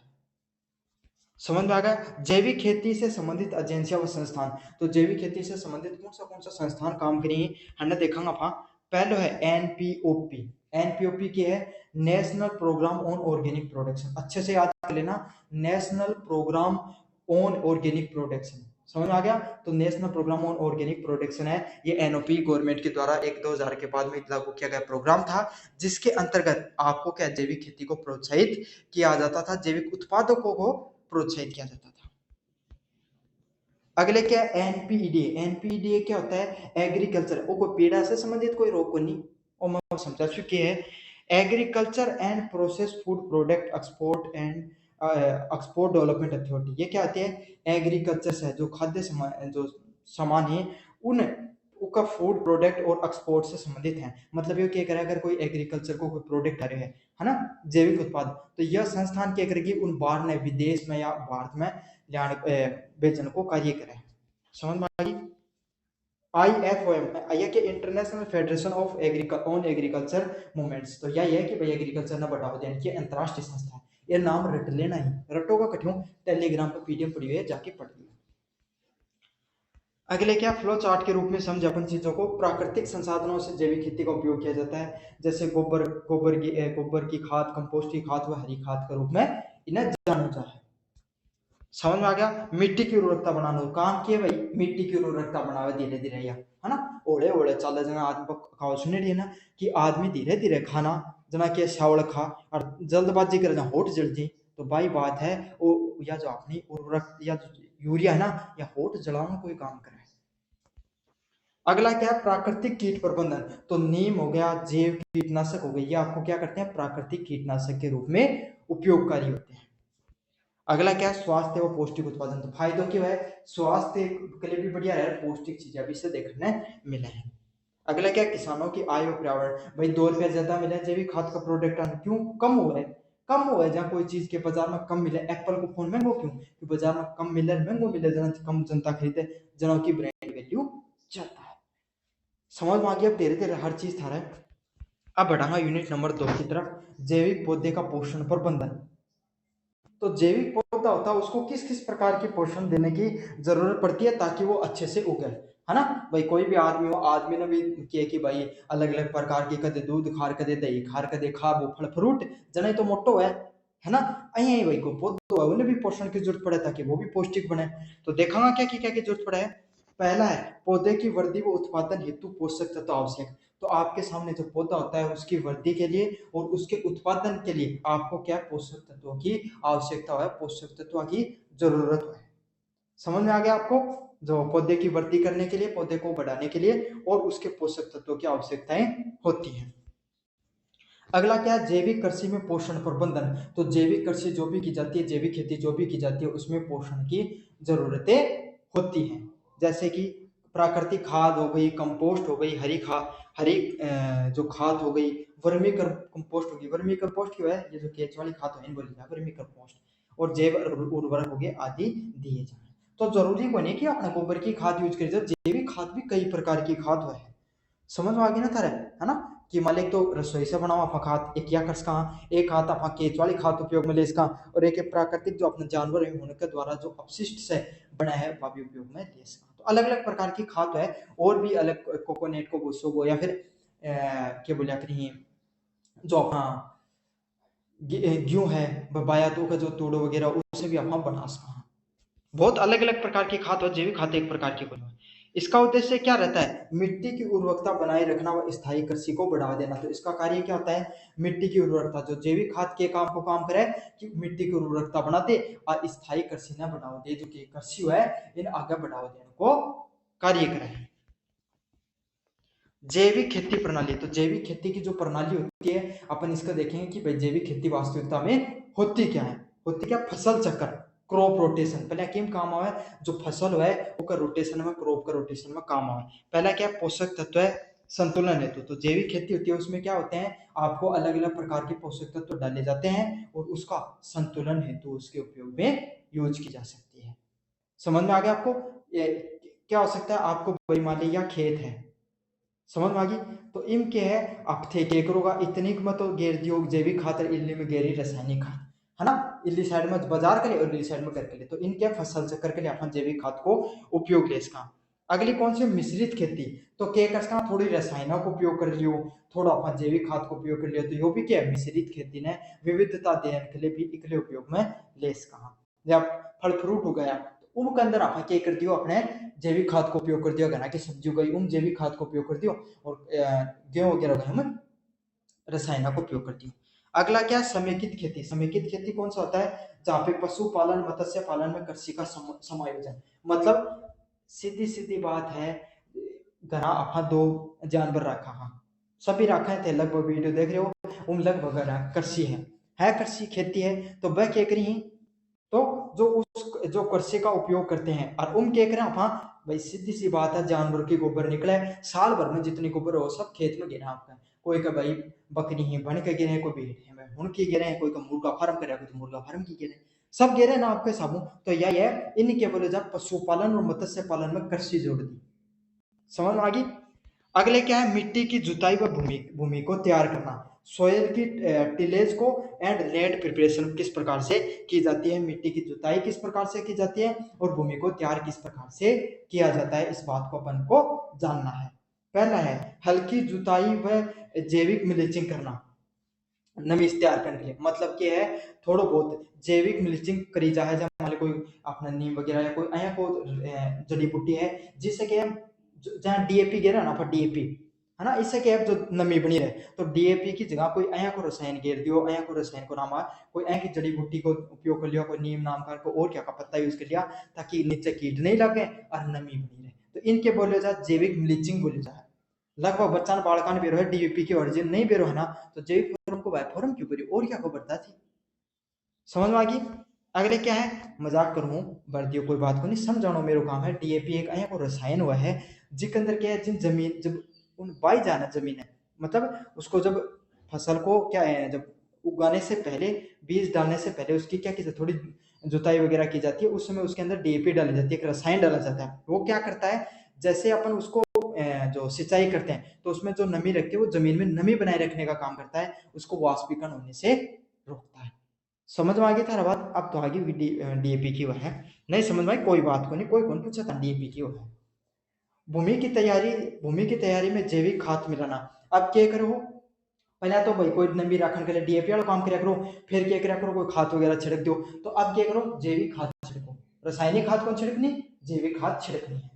समझ में आ गया। जैविक खेती से संबंधित एजेंसियां व संस्थान, तो जैविक खेती से संबंधित कौन सा संस्थान काम करेंगे हमने देखा आप। पहले है एनपीओपी। एनपीओपी की है national program on organic production, अच्छे से याद कर लेना, national program on organic production, समझ में आ गया। तो national program on organic production है, ये एनओपी गवर्नमेंट के द्वारा एक 2000 के बाद में लागू किया गया प्रोग्राम था, जिसके अंतर्गत आपको क्या जैविक खेती को प्रोत्साहित किया जाता था, जैविक उत्पादकों को प्रोत्साहित किया जाता था। अगले क्या एनपीडीए। एनपीडीए क्या होता है, एग्रीकल्चर, वो कोई पेड़ा से संबंधित कोई रोग को नहीं, और मैं समझा चुकी है। Agriculture and process food product export and export development authority, ये क्या आती है, एग्रीकल्चर से जो खाद्य सामान है उन उसका फूड प्रोडक्ट और एक्सपोर्ट से संबंधित है। मतलब ये क्या करे, अगर कोई एग्रीकल्चर को कोई प्रोडक्ट आ रहे है ना, जैविक उत्पाद, तो यह संस्थान क्या करेगी, उन बाहर ने विदेश में या भारत में बेचने को कार्य करे। समझ में आ गई। IFOM यह कि international federation of on agriculture movements, तो यह है कि भाई एग्रीकल्चर ना बढ़ावा देने की अंतरराष्ट्रीय संस्था है। ये नाम रट लेना ही, रटोगा कठिन, टेलीग्राम पर पीडीएफ पड़ी हुई है, जाके पढ़ लिया। अगले क्या फ्लो चार्ट के रूप में समझे अपन चीजों को। प्राकृतिक संसाधनों से जैविक खेती का उपयोग किया जाता है, जैसे गोबर की खाद, कंपोस्ट की खाद व हरी खाद के रूप में इन्हें जाना जाता है। समझ में आ गया। मिट्टी की उर्वरकता बनाना काम किए भाई, मिट्टी की उर्वरकता बनावे धीरे धीरे, है ना, ओढ़े ओढ़े चल जना आदमी खाओ सुने रही है ना, कि आदमी धीरे धीरे खाना जना के चावल खा और जल्दबाजी करे जहाँ होठ जल जी, तो भाई बात है वो, या जो अपनी उर्वरक या यूरिया है ना, या होठ जलाना कोई काम करे। अगला क्या है, प्राकृतिक कीट प्रबंधन, तो नीम हो गया, जैव कीटनाशक हो गई, ये आपको क्या करते हैं, प्राकृतिक कीटनाशक के रूप में उपयोगकारी होते हैं। अगला क्या है, स्वास्थ्य व पौष्टिक उत्पादन, तो फायदों की है, स्वास्थ्य के लिए भी बढ़िया है, पौष्टिक चीजें अभी से देखने मिले हैं। अगला क्या, किसानों की आय और पर्यावरण, भाई 2 रुपया ज्यादा मिले जैविक खाद का प्रोडक्ट, क्यों कम हुआ है, कम हुआ है, जहाँ कोई चीज के बाजार में कम मिले, एप्पल को फोन महंगो क्यों, कि बाजार में कम मिले, महंगो मिले, जना कम जनता खरीदे, जना की ब्रांड वैल्यू ज्यादा है। समझ में आ गया, अब धीरे धीरे हर चीज था रहा है। अब बढ़ाऊंगा यूनिट नंबर 2 की तरफ, जैविक पौधे का पोषण प्रबंधन। तो जैविक पौधा होता है, उसको किस किस प्रकार के पोषण देने की जरूरत पड़ती है ताकि वो अच्छे से उगे, है ना। भाई कोई भी आदमी हो, आदमी ने भी किया कि भाई अलग अलग प्रकार के, कदे दूध खार, कदे दही खार, कदे खा वो फल फ्रूट, जने तो मोटो है ना, अही भाई को पौधो है उन्हें भी पोषण की जरूरत पड़े ताकि वो भी पौष्टिक बने। तो देखा क्या की जरूरत पड़े है। पहला है पौधे की वृद्धि व उत्पादन हेतु पोषक तत्व आवश्यक, तो आपके सामने जो पौधा होता है उसकी वृद्धि के लिए और उसके उत्पादन के लिए आपको क्या पोषक तत्वों की आवश्यकता है, पोषक तत्वों की जरूरत है। समझ में आ गया आपको, जो पौधे की वृद्धि करने के लिए, पौधे को बढ़ाने के लिए और उसके पोषक तत्वों की आवश्यकताएं होती हैं। अगला क्या है, जैविक कृषि में पोषण प्रबंधन, तो जैविक कृषि जो भी की जाती है, जैविक खेती जो भी की जाती है, उसमें पोषण की जरूरतें होती हैं, जैसे कि प्राकृतिक खाद हो गई, कंपोस्ट हो गई, हरी जो खाद हो गई, कंपोस्ट होगी, वर्मी कंपोस्ट की है, ये जो केंचुआ वाली खाद है बोली जाए वर्मी कंपोस्ट, और जैव उर्वरक हो गए आदि दिए जाए। तो जरूरी बने कि अपने गोबर की खाद यूज करें, जैविक खाद भी कई प्रकार की खाद है। समझ में आ गई ना थारे, है ना, कि मालिक तो रसोई से बनाओ आप खाद, एक या खर्च कहाँ, एक हाथ आप केंचुआ वाली खाद उपयोग में ले इसका, और एक प्राकृतिक जो अपने जानवर है उनके द्वारा जो अपशिष्ट से बना है वह भी उपयोग में ले इसका। तो अलग अलग प्रकार की खाद है, और भी अलग कोकोनेट को भूसो को, या फिर क्या बोलिया कहीं जो अपना गेहूं है बाया तो का जो तोड़ो वगैरह उससे भी अपना बना सकते हैं। बहुत अलग अलग प्रकार की खाद और जैविक खाद एक प्रकार की बना। इसका उद्देश्य क्या रहता है, मिट्टी की उर्वरकता बनाए रखना व स्थायी कृषि को बढ़ावा देना। तो इसका कार्य क्या होता है, मिट्टी की उर्वरकता, जो जैविक खाद के काम को काम करे कि मिट्टी की उर्वरकता बनाते और स्थायी कृषि न बढ़ावा दे, जो कि कृषि है इन आगे बढ़ावा देने को कार्य करे। जैविक खेती प्रणाली, तो जैविक खेती की जो प्रणाली होती है अपन इसका देखेंगे कि भाई जैविक खेती वास्तविकता में होती क्या है, होती क्या, फसल चक्र, क्रॉप रोटेशन, पहले किम काम आवे, जो फसल है वो रोटेशन में, क्रॉप का रोटेशन में काम आवे। पहला क्या, पोषक तत्व है संतुलन हेतु, तो जैविक खेती होती है उसमें क्या होते हैं, आपको अलग अलग प्रकार के पोषक तत्व डाले जाते हैं और उसका संतुलन हेतु उसके उपयोग में यूज की जा सकती है। समझ में आ गया आपको, ये क्या हो सकता है, आपको भाई मान लीजिए खेत है, समझ में आ गई। तो इम के है अब थे के करोगा इतनी में तो गेर दियो जैविक खातर इल्ली में गेरी रासायनिक खाद, है ना। इल्ली साइड में बाजार के लिए और इल्ली साइड में करके लिए, तो इनके फसल चक्कर के लिए अपन जैविक खाद को उपयोग ले इसका। अगली कौन सी मिश्रित खेती, तो के कर थोड़ी रसायनों को उपयोग कर लियो, थोड़ा अपन जैविक खाद को उपयोग कर लियो, तो यो भी क्या है मिश्रित खेती ने विविधता देने के लिए भी इकले उपयोग में ले इसका। जब फल फ्रूट हो गया तो उनके अंदर अपन क्या कर दियो अपने जैविक खाद को उपयोग कर दियो, गना की सब्जी गई उन जैविक खाद को उपयोग कर दियो, और गेहूं वगैरह हम रसायन को उपयोग कर दियो। अगला क्या समेकित खेती, समेकित खेती कौन सा होता है, जहाँ पे पशुपालन मत्स्य पालन में कृषि का समायोजन, मतलब सीधी सीधी बात है, घरा अपना दो जानवर रखा, हाँ सभी रखा है थे लगभग वीडियो देख रहे हो उन लगभग कृषि है कृषि खेती है, तो वह क्या करी तो जो उस जो कृषि का उपयोग करते हैं और उन क्या करें हाँ भाई सीधी सी बात है, जानवर की गोबर निकले साल भर में जितनी गोबर हो सब खेत में गिरा आपका, कोई का भाई बकरी है बन के गिरे, कोई भेड़ है उनकी गिरे, कोई का मुर्गा फार्म करे, कोई तो मुर्गा फार्म की गिरे, सब गिरे ना आपके साबू। तो यही है इनके बोले जब पशुपालन और मत्स्य पालन में कृषि जोड़ दी, समझ में आ गई। अगले क्या है मिट्टी की जुताई व भूमि भूमि को तैयार करना, सोयल की टिलेज को एंड लैंड प्रिपरेशन किस प्रकार से की जाती है, मिट्टी की जुताई किस प्रकार से की जाती है और भूमि को तैयार किस प्रकार से किया जाता है, इस बात को अपन को जानना है। पहला है हल्की जुताई व जैविक मिलिचिंग करना, नमी तैयार करने के लिए, मतलब क्या है थोड़ा बहुत जैविक मिलिचिंग करी जाए, जब मान लो कोई अपना नीम वगैरह या कोई अया को जड़ी बूटी है जिससे कि हम जहाँ डीएपी गिरा ना डीएपी है ना, इससे क्या है जो नमी बनी रहे, तो डीएपी की जगह कोई अया को रसायन घेर दियो, अया को रसायन को नाम कोई अया की जड़ी बूटी को उपयोग कर लिया, कोई नीम नाम का को और क्या का पत्ता यूज कर लिया ताकि नीचे कीट नहीं लगे और नमी बनी रहे, तो इनके बोले जाए जैविक मिलिचिंग बोले जाए। लगभग बच्चा बालका ने बेरो है डीएपी की ओरिजिन नहीं बेरो है ना, तो जैविक फॉर्म को फॉर्म क्यों करी और क्या को बढ़ता थी, समझ में आ गई। अगले क्या है मजाक करूं भर दियो कोई बात को नहीं समझाना मेरे काम है, डीएपी एक अया को रसायन हुआ है जिसके अंदर क्या है जिन जमीन जब उन बाई जाना जमीन है, मतलब उसको जब फसल को क्या है जब उगाने से पहले बीज डालने से पहले उसकी क्या की थोड़ी जुताई वगैरह की जाती है, उस समय उसके अंदर डीएपी डाली जाती है, एक रसायन डाला जाता है, वो क्या करता है जैसे अपन उसको जो सिंचाई करते हैं तो उसमें जो नमी रखती है वो जमीन में नमी बनाए रखने का काम करता है, उसको वाष्पीकरण होने से रोकता है। समझ में आ गई था बात, अब तो आगे डीएपी की वो है, नहीं समझ में आई कोई बात को नहीं, कोई कौन पूछा था डीएपी की वो है। भूमि की तैयारी, भूमि की तैयारी में जैविक खाद मिलाना, अब क्या करो पहले तो भाई कोई नमी रखने के लिए डीएपी वाला काम करा करो, फिर क्या करा करो कोई खाद वगैरह छिड़क दो, तो अब क्या करो जैविक खाद छिड़को, रासायनिक खाद कौन छिड़कनी जैविक खाद छिड़कनी है।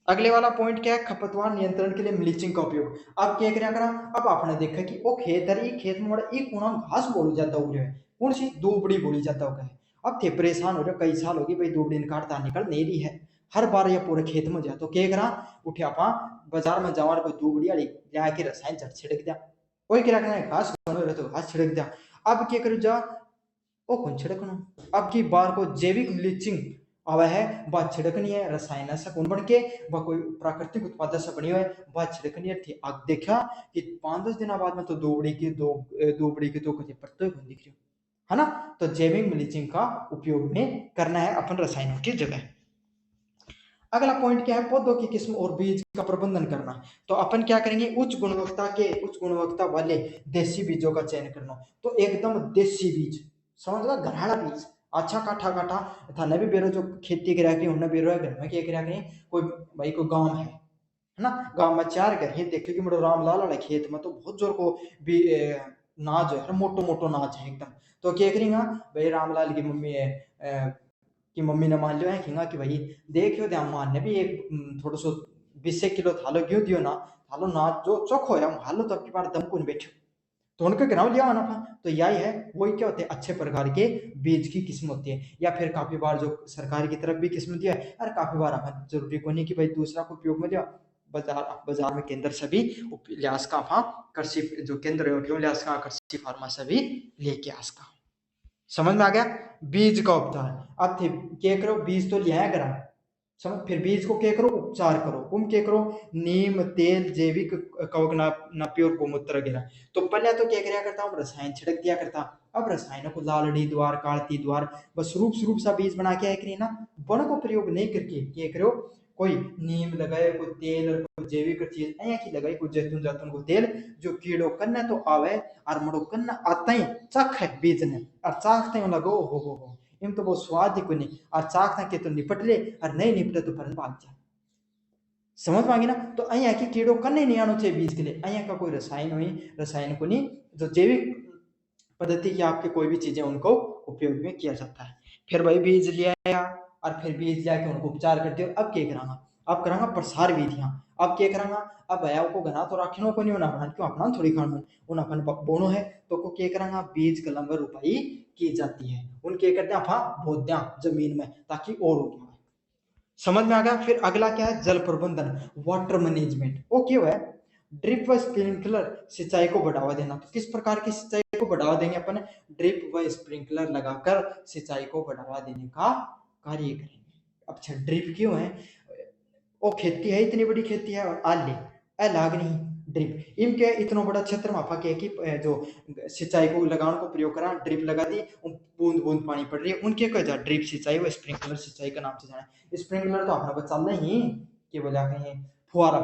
अगले वाला पॉइंट क्या है खपतवार नियंत्रण के लिए ब्लीचिंग का उपयोग, अब क्या करा अब आपने देखा कि वो खेत है खेत में बड़ा एक कोना घास बोल जाता उरे है कौन सी दुबड़ी बोली जाता होगा, अब थे परेशान हो रहे कई साल होगी भाई दुबड़ी काटता निकल नहीं रही है, हर बार ये पूरे खेत में जाए तो क्या करा उठे आपा बाजार में जावा कोई दुबड़ी वाली लिया के रसायन चढ़ छिड़क दिया, कोई क्या करना घास रहे तो घास छिड़क दिया, अब क्या करो जा ओ कौन छिड़कना, अब की बार को जैविक ब्लीचिंग अब है वह छिड़कनी है रसायन से कौन बन के वह कोई प्राकृतिक उत्पाद से बनी हुई है वह छिड़कनी है थी, अब देखा कि 5-10 दिन बाद में तो दोबड़ी की दो कथे पत्ते को दिख रही है ना, तो जैविक ब्लीचिंग का उपयोग में करना है अपन रसायनों की जगह। अगला पॉइंट क्या है पौधों की किस्म और बीज का प्रबंधन करना, तो अपन क्या करेंगे उच्च गुणवत्ता वाले देसी बीजों का चयन करना, तो एकदम देसी बीज समझ लो घराड़ा बीज अच्छा काठा काठा था न भी बेरो जो खेती करा के उन्हें बेरो है घर में क्या करा के कोई भाई कोई गांव है ना, गांव में 4 घर है देखे कि मोटो रामलाल वाले खेत में तो बहुत जोर को भी नाज है मोटो मोटो नाज है एकदम, तो क्या करेंगे भाई रामलाल की मम्मी है कि मम्मी ने मान लियो है कि भाई देखियो ध्यान मान ने भी एक थोड़ा सो 20 किलो थालो क्यों दियो ना थालो ना जो चोखो है हालो तो आपकी बार दम को बैठो, तो उनके गिराव लिया आना था, तो यही है वही क्या होते हैं अच्छे प्रकार के बीज की किस्म होती है, या फिर काफी बार जो सरकार की तरफ भी किस्म दिया है और काफी बार अपन जरूरी को नहीं कि भाई दूसरा को उपयोग में दिया, बाजार में केंद्र से भी लिहाज का कृषि जो केंद्र है लिहाज का कृषि फार्मा से भी लेके आस का, समझ में आ गया बीज का उपचार, अब थे क्या करो बीज तो लिया करा समझ, फिर बीज को क्या करो उपचार करो तुम क्या करो नीम तेल जैविक कवक नापी और गोमूत्र वगैरह, तो पहले तो क्या कराया करता हूँ रसायन छिड़क दिया करता, अब रसायनों को लालड़ी द्वार काढ़ती द्वार बस रूप सा बीज बना के आए करिए ना, वन को प्रयोग नहीं करके क्या करो कोई नीम लगाए, कोई तेल और कोई जैविक चीज अया की लगाई, कोई जैतून जातून को तेल जो कीड़ो कन्ने तो आवे और मड़ो कन्ने आता ही चख है बीज ने और चाखते ही लगो हो इम तो वो स्वाद ही कोई नहीं और चाखते के तो निपट ले और नहीं निपटे तो पर भाग जाए। समझ में आ गई ना। तो अहिया की कीड़ो कन्ने नहीं आनो चाहिए बीज के लिए, अहिया का कोई रसायन हुई रसायन को नहीं, जो जैविक पद्धति की आपके कोई भी चीजें उनको उपयोग में किया जाता है। फिर वही बीज ले आया और फिर बीज ले आके उनको उपचार करते हो। अब क्या करांगा, अब करांगा प्रसार विधियां। अब क्या करांगा, अब भैया को घना तो रखनो को नहीं होना अपना, क्यों अपना थोड़ी खाना उन अपन बोनो है तो को क्या करांगा, बीज कलम में रुपाई की जाती है, उनके करते हैं आप बोध दिया जमीन में ताकि और उगे। समझ में आ गया। फिर अगला क्या है, जल प्रबंधन, वाटर मैनेजमेंट। वो क्यों है, ड्रिप व स्प्रिंकलर सिंचाई को बढ़ावा देना। तो किस प्रकार की सिंचाई को बढ़ावा देंगे अपन, ड्रिप व स्प्रिंकलर लगाकर सिंचाई को बढ़ावा देने का कार्य करेंगे। अच्छा ड्रिप क्यों है, वो खेती है इतनी बड़ी खेती है और आले ए लाग नहीं ड्रिप इनके इतना बड़ा क्षेत्र में आपा के कि जो सिंचाई को लगाने को प्रयोग करा ड्रिप लगा दी, बूंद बूंद पानी पड़ रही है उनके कहा ड्रिप सिंचाई व स्प्रिंकलर सिंचाई का नाम से जाना। स्प्रिंकलर तो अपना बच्चा नहीं कि बोला कहीं फुहारा,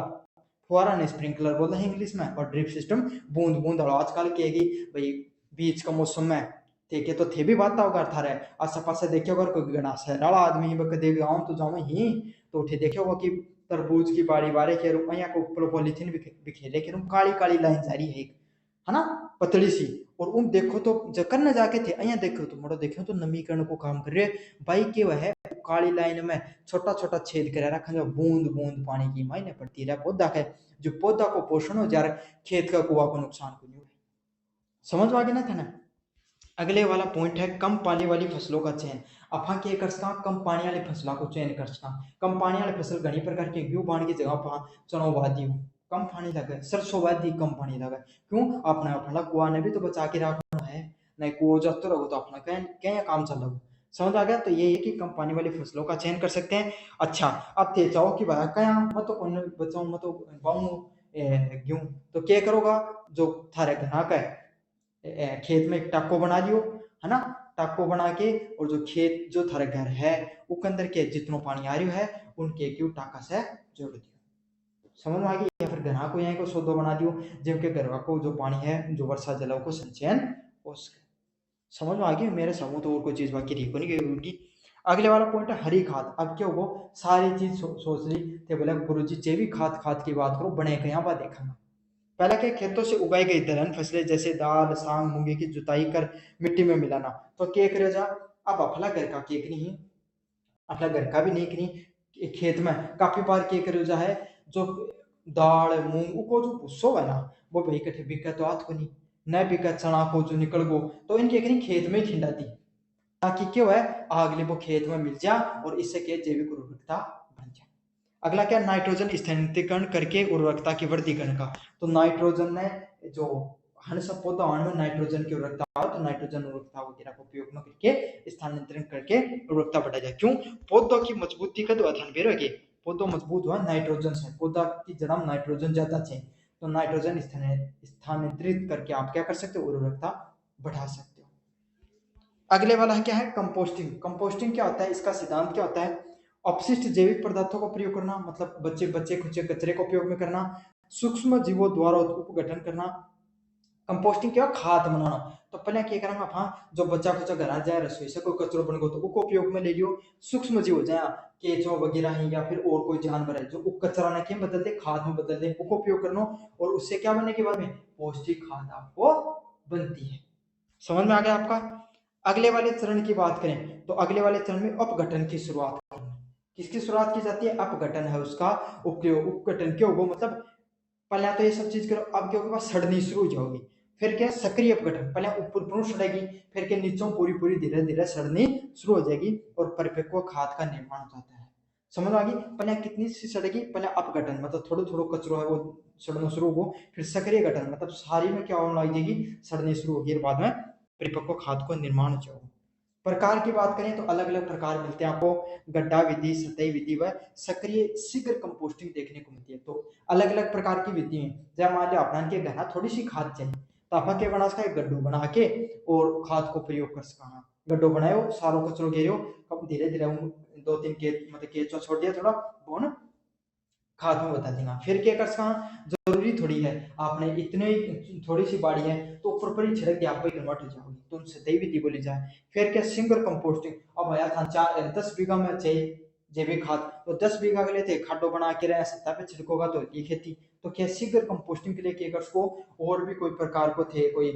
फुहारा ने स्प्रिंकलर बोलते हैं इंग्लिश में, और ड्रिप सिस्टम बूंद बूंद। आजकल कहेगी भाई बीच का मौसम में थे तो थे भी बात होगा था रहे आस पास देखियो अगर कोई गणा शहर वाला आदमी कदे गाँव तो जाओ ही तो उठे देखियो होगा कि तरबूज की बाड़ी बारे के रूप यहाँ को ऊपर पॉलिथीन बिखेरे के रूम काली काली लाइन जारी है ना पतली सी, और उन देखो तो जकर न जाके थे अया देखो तो मोड़ो देखो तो नमीकरण को काम कर रहे भाई के वह काली लाइन में छोटा छोटा छेद कर रखा जो बूंद बूंद पानी की मायने पड़ती रहा पौधा है, जो पौधा को पोषण हो जा रहा खेत का कुआ को नुकसान को नहीं हो। समझ में आ गया ना था ना। अगले वाला पॉइंट है कम पानी वाली फसलों का चयन। अफा के कर सका कम पानी वाली फसलों को चयन कर सका। कम पानी वाली फसल घनी प्रकार के गेहूं बाण की जगह पर चनो वादी हो कम पानी लगे, सरसों वादी कम पानी लगे, क्यों अपना अपना कुआ ने भी तो बचा के रखना है, नहीं कुओ जाते रहो तो अपना क्या काम चल रहा। समझ आ गया। तो ये है कि कम पानी वाली फसलों का चयन कर सकते हैं। अच्छा अब थे चाहो कि भाई क्या मत तो बचाओ मत बाऊ गेहूं, तो क्या करोगा, जो थारे घना का है खेत में एक टाको बना लियो है ना, टाको बना के और जो खेत जो थारे घर है उसके अंदर के जितना पानी आ रहा है उनके क्यों टाका से जोड़ दियो। समझ में आ गई। या फिर घना को यहाँ को सौदो बना दियो जिनके घर को जो पानी है जो वर्षा जल को संचयन हो सके। समझ में आ गई मेरे समूह तो और कोई चीज बाकी रही को नहीं गई होगी। अगले वाला पॉइंट है हरी खाद। अब क्या वो सारी चीज सोच ली थे बोले गुरु जी जैविक खाद खाद की बात करो बने के यहाँ बात देखा। पहले के खेतों से उगाई गई दलहन फसलें जैसे दाल सांग मूंगी की जुताई कर मिट्टी में मिलाना। तो केक रह जा अब अपना घर का केक नहीं, अपना घर का भी नहीं नहीं खेत में काफी बार केक रह जा है जो दाल मूंग को जो भुस्सो है ना वो भाई कठे बिका तो आत को नहीं न बिका चना को जो निकल गो तो इनके एक नहीं खेत में खिंडा दी ताकि क्यों है अगले वो खेत में मिल जा और इससे के जैविक उर्वरकता बन जाए। अगला क्या नाइट्रोजन स्थानांतरण करके उर्वरकता की वृद्धि करने का। तो नाइट्रोजन ने जो हर सब पौधा में नाइट्रोजन की उर्वरकता हो तो नाइट्रोजन उर्वरकता वगैरह का उपयोग में करके स्थानांतरण करके उर्वरकता बढ़ा जाए। क्यों, पौधों की मजबूती का अध्ययन भी रखे, पौधो मजबूत हुआ नाइट्रोजन से, पौधा की जड़ में नाइट्रोजन ज्यादा चाहिए तो नाइट्रोजन स्थानांतरित करके आप क्या कर सकते हो उर्वरकता बढ़ा सकते हो। अगले वाला क्या है कंपोस्टिंग। कंपोस्टिंग क्या होता है, इसका सिद्धांत क्या होता है, अपशिष्ट जैविक पदार्थों का प्रयोग करना, मतलब बच्चे बच्चे खुचे कचरे का उपयोग में करना, सूक्ष्म जीवों द्वारा उपगठन करना। कंपोस्टिंग क्या खाद बनाना। तो पहले क्या करेंगे आप, जो बच्चा खुचा घर आ जाए रसोई से कोई कचरो बन गो तो उसको उपयोग में ले लियो, सूक्ष्म जीव हो जाए केचो वगैरह है या फिर और कोई जानवर है जो कचरा ना के बदल दे खाद में बदल दे उसको उपयोग करना, और उससे क्या बनने के बाद में पौष्टिक खाद आपको बनती है। समझ में आ गया आपका। अगले वाले चरण की बात करें तो अगले वाले चरण में अपघटन की शुरुआत करनी। किसकी शुरुआत की जाती है, अपघटन है उसका उपयोग। उपघटन क्यों होगा, मतलब पहले तो ये सब चीज करो, अब क्या होगा सड़नी शुरू हो जाओगी, फिर क्या सक्रिय अपघटन, पहले ऊपर पूर्ण सड़ेगी फिर के नीचों पूरी पूरी धीरे धीरे सड़नी शुरू हो जाएगी और परिपक्व खाद का निर्माण हो जाता है। समझ आ गई। पहले कितनी सी सड़ेगी, पहले अपघटन मतलब थोड़ा थोड़ा कचरो है वो सड़ना शुरू हो, फिर सक्रिय घटन मतलब सारी में क्या होने लग जाएगी सड़नी शुरू होगी, बाद में परिपक्व खाद को निर्माण हो जाएगा। प्रकार की बात करें तो अलग अलग प्रकार मिलते हैं आपको, गड्ढा विधि, सतही विधि व सक्रिय शीघ्र कंपोस्टिंग देखने को मिलती है। तो अलग अलग प्रकार की विधि है। जब मान लिया अपना के घना थोड़ी सी खाद चाहिए तो आप क्या बना सका, एक गड्ढो बना के और खाद को प्रयोग कर सका। गड्ढो बनायो सारो कचरो घेरो, कब धीरे धीरे दो तीन के मतलब केचो छोड़ दिया थोड़ा वो ना खाद में बता दूंगा। फिर क्या कर कहाँ जरूरी थोड़ी है आपने इतने थोड़ी सी बाड़ी है तो ऊपर पर ही छिड़क के आपको कन्वर्ट हो जाओगी, तो उनसे दही विधि बोली जाए। फिर क्या सिंगल कंपोस्टिंग, अब आया था 10 बीघा में चाहिए जैविक खाद, तो 10 बीघा के लिए थे खड्डो बना के रहे सत्ता पे छिड़कोगा तो ये खेती। तो क्या सिंगल कंपोस्टिंग के लिए केकर्स को और भी कोई प्रकार को थे, कोई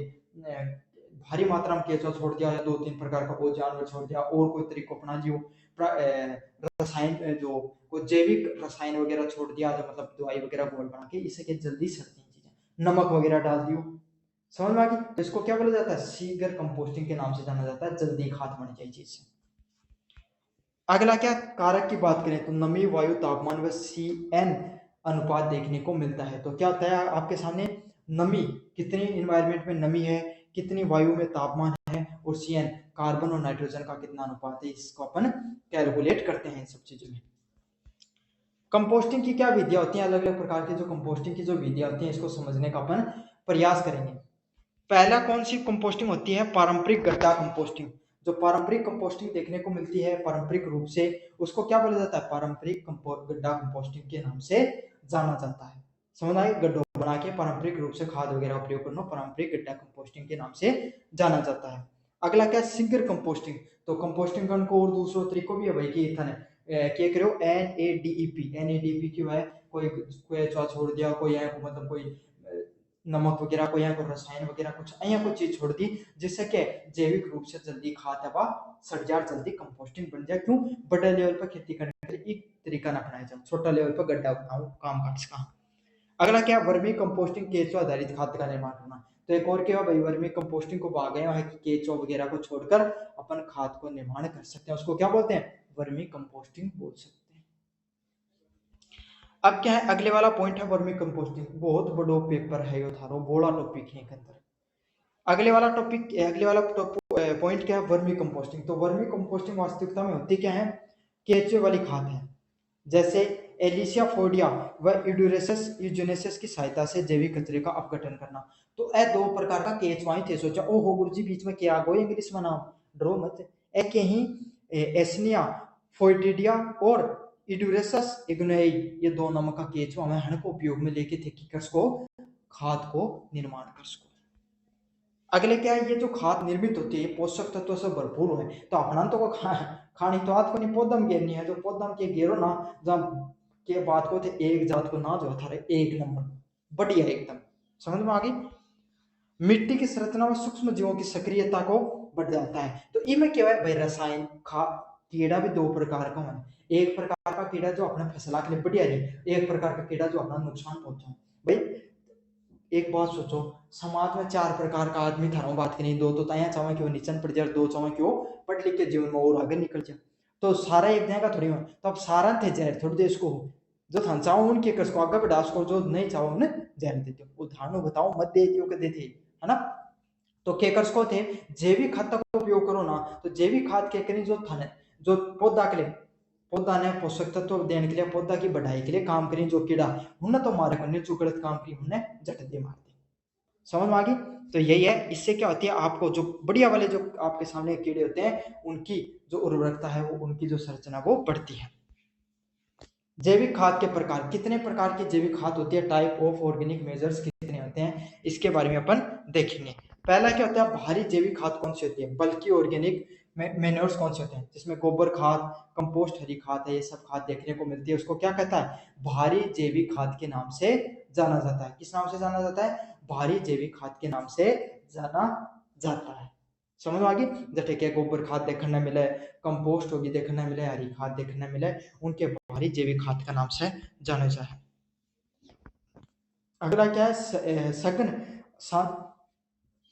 भारी मात्रा में केचुआ छोड़ दिया या 2-3 प्रकार का वो जानवर छोड़ दिया और कोई तरीको अपना लियो, रसायन जो कोई जैविक रसायन वगैरह छोड़ दिया, जो मतलब दवाई वगैरह घोल बना के इससे क्या जल्दी सड़ती हैं चीजें, नमक वगैरह डाल दियो, समझ में आ गई। तो इसको क्या बोला जाता है, शीघ्र कंपोस्टिंग के नाम से जाना जाता है, जल्दी खाद बन जाए चीज से। अगला क्या कारक की बात करें तो नमी, वायु, तापमान व CN अनुपात देखने को मिलता है। तो क्या होता है आपके सामने, नमी कितनी इन्वायरमेंट में नमी है, कितनी वायु में तापमान है, और CN कार्बन और नाइट्रोजन का कितना अनुपात है, इसको अपन कैलकुलेट करते हैं इन सब चीजों में। कंपोस्टिंग की क्या विधियां होती हैं, अलग अलग प्रकार की जो कंपोस्टिंग की जो विधियां होती हैं इसको समझने का अपन प्रयास करेंगे। पहला कौन सी कंपोस्टिंग होती है, पारंपरिक गड्ढा कंपोस्टिंग। जो पारंपरिक कंपोस्टिंग देखने को मिलती है पारंपरिक रूप से, उसको क्या बोला जाता है, पारंपरिक गड्ढा कंपोस्टिंग के नाम से जाना जाता है। समझ आए, गड्ढों बना के पारंपरिक रूप से खाद वगैरह उपयोग करना पारंपरिक गड्ढा कंपोस्टिंग के नाम से जाना जाता है। अगला क्या, सिंगल कंपोस्टिंग। तो कंपोस्टिंग का को और दूसरों तरीकों भी है भाई कि इथन क्या करो NADP क्यों है, कोई केचुआ छोड़ दिया, कोई है मतलब कोई नमक वगैरह को या कोई रसायन वगैरह कुछ या कुछ चीज छोड़ दी, जिससे क्या जैविक रूप से जल्दी खाद है सड़ जाए, जल्दी कंपोस्टिंग बन जाए। क्यों, बड़े लेवल पर खेती करने के लिए एक तरीका ना अपनाया जाए, छोटा लेवल पर गड्ढा बनाओ काम काज का। अगला क्या, वर्मी कंपोस्टिंग, केचुआ आधारित खाद का निर्माण करना। तो एक और क्या भाई, वर्मी कंपोस्टिंग को आ गया है कि केचुआ वगैरह को छोड़कर अपन खाद को निर्माण कर सकते हैं, उसको क्या बोलते हैं, वर्मी कंपोस्टिंग बोल सकते हैं। अब क्या है, अगले वाला पॉइंट है वर्मी कंपोस्टिंग, बहुत बड़ो पेपर है यो थारो, बड़ा टॉपिक है के अंदर। अगले वाला टॉपिक, अगले वाला पॉइंट क्या है, वर्मी कंपोस्टिंग। तो वर्मी कंपोस्टिंग वास्तविकता में होती क्या है, केचुए वाली खाद है, जैसे एलिसिया फोर्डिया व इडुरेसस यूजेनेसिस की सहायता से जैविक कचरे का अपघटन करना। तो ए दो प्रकार का केचुआई थे, सोचा ओ हो गुरुजी बीच में क्या गो इंग्लिश में नाम, ड्रो मत, ए के ही एस्निया फोइटिडिया और इडुरेसस इग्नोई, ये दो नामों का केचुआ में हण को उपयोग में लेके थे किकर्स को खाद को निर्माण कर सको। अगले क्या है, ये जो खाद निर्मित होती है पोषक तत्वों से भरपूर है, तो अपना तो को खानी तो आज को नहीं पौधा में घेरनी है, जो पौधा में घेरो ना, जब के बात को थे एक जात को ना जो था एक नंबर बढ़िया एकदम, समझ में आ गई। मिट्टी की संरचना व सूक्ष्म जीवों की सक्रियता को बढ़ जाता है। तो इनमें क्या है भाई, रसायन कीड़ा भी दो प्रकार का है, एक प्रकार का कीड़ा जो अपने फसला के लिए बढ़िया है, एक प्रकार का कीड़ा जो अपना नुकसान पहुंचाए। भाई एक बात सोचो, समाज में 4 प्रकार का आदमी था, बात करें, दो तो तया चावे कि वो नीचन पड़ जाए, दो चावे कि वो पढ़ लिख के जीवन में और आगे निकल जाए, तो सारा एक जगह थोड़ी हो, तो अब सारा थे जहर थोड़ी देश को, जो था चाहो उनके कस को आगे बढ़ा सको, जो नहीं चाहो उन्हें जहर देते हो, उदाहरण बताओ मत दे दियो के देते है ना। तो केकर्स को थे जैविक खाद का उपयोग करो ना, तो जैविक खाद के करी जो था जो पौधा के लिए, पौधा ने पोषक तत्व देने के लिए, पौधा की बढ़ाई के लिए काम करें, जो कीड़ा उन्हें तो मारे करने जो गलत काम करी उन्हें झट दे मार दे, समझ में आ गई। तो यही है, इससे क्या होती है, आपको जो बढ़िया वाले जो आपके सामने कीड़े होते हैं उनकी जो उर्वरकता है वो, उनकी जो संरचना वो बढ़ती है। जैविक खाद के प्रकार, कितने प्रकार की जैविक खाद होती है, टाइप ऑफ ऑर्गेनिक मेजर्स कितने होते हैं, इसके बारे में अपन देखेंगे। पहला क्या होता है, भारी जैविक खाद कौन सी होती है, बल्कि ऑर्गेनिक मेन्योर्स कौन से होते हैं, जिसमें गोबर खाद, कंपोस्ट, हरी खाद है, ये सब खाद देखने को मिलती है, उसको क्या कहता है, भारी जैविक खाद के नाम से जाना जाता है। किस नाम से जाना जाता है, भारी जैविक खाद के नाम से जाना जाता है, समझ में आ गई। जैसे क्या गोबर खाद देखने मिले, कंपोस्ट होगी देखने मिले, हरी खाद देखने मिले, उनके भारी जैविक खाद का नाम से जाना जाए। अगला क्या है, सघन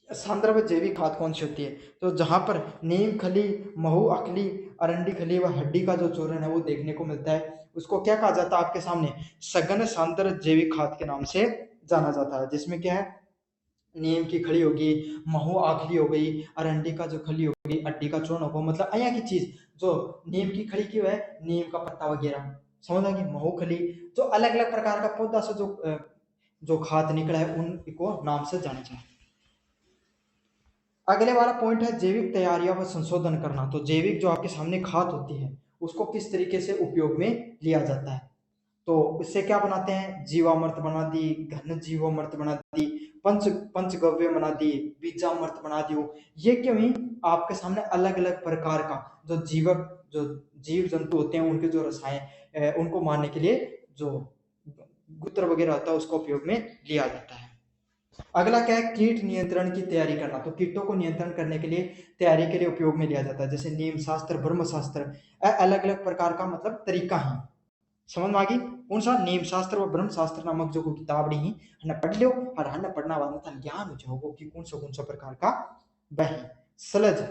सांद्र जैविक खाद कौन सी होती है, तो जहां पर नीम खली, महू अखली, अरंडी खली व हड्डी का जो चूर्ण है वो देखने को मिलता है, उसको क्या कहा जाता है आपके सामने, सघन सांद्र जैविक खाद के नाम से जाना जाता है। जिसमें क्या है, नीम की खली होगी, महू आखली हो गई, अरंडी का जो खली होगी, अड्डी का चूर्ण होगा, मतलब अया की चीज, जो नीम की खली की है, नीम का पत्ता वगैरह, समझ आ गई, महू खली, जो अलग अलग प्रकार का पौधा से जो खाद निकला है उनको नाम से जाना जाए। अगले वाला पॉइंट है जैविक तैयारियां व संशोधन करना। तो जैविक जो आपके सामने खाद होती है उसको किस तरीके से उपयोग में लिया जाता है। तो इससे क्या बनाते हैं, जीवामृत बना दी, घन जीवामृत बना दी, पंचगव्य बना दी, बीजामृत बना दियो। ये क्यों ही आपके सामने अलग अलग प्रकार का जो जीव जंतु होते हैं उनके जो रसायन उनको मारने के लिए जो गुत्र वगैरह होता है उसका उपयोग में लिया जाता है। अगला क्या है, कीट नियंत्रण की तैयारी करना। तो कीटों को नियंत्रण करने के लिए तैयारी के लिए उपयोग में लिया जाता है, जैसे नीम शास्त्र, ब्रह्म शास्त्र, अलग अलग प्रकार का मतलब तरीका है। समझ में आ गई। कौन सा, नीम शास्त्र व ब्रह्म शास्त्र नामक जो किताब ही हमने पढ़ लियो और हमने पढ़ना वाला था ज्ञान हो जाओगे कि कौन सा प्रकार का वह सलज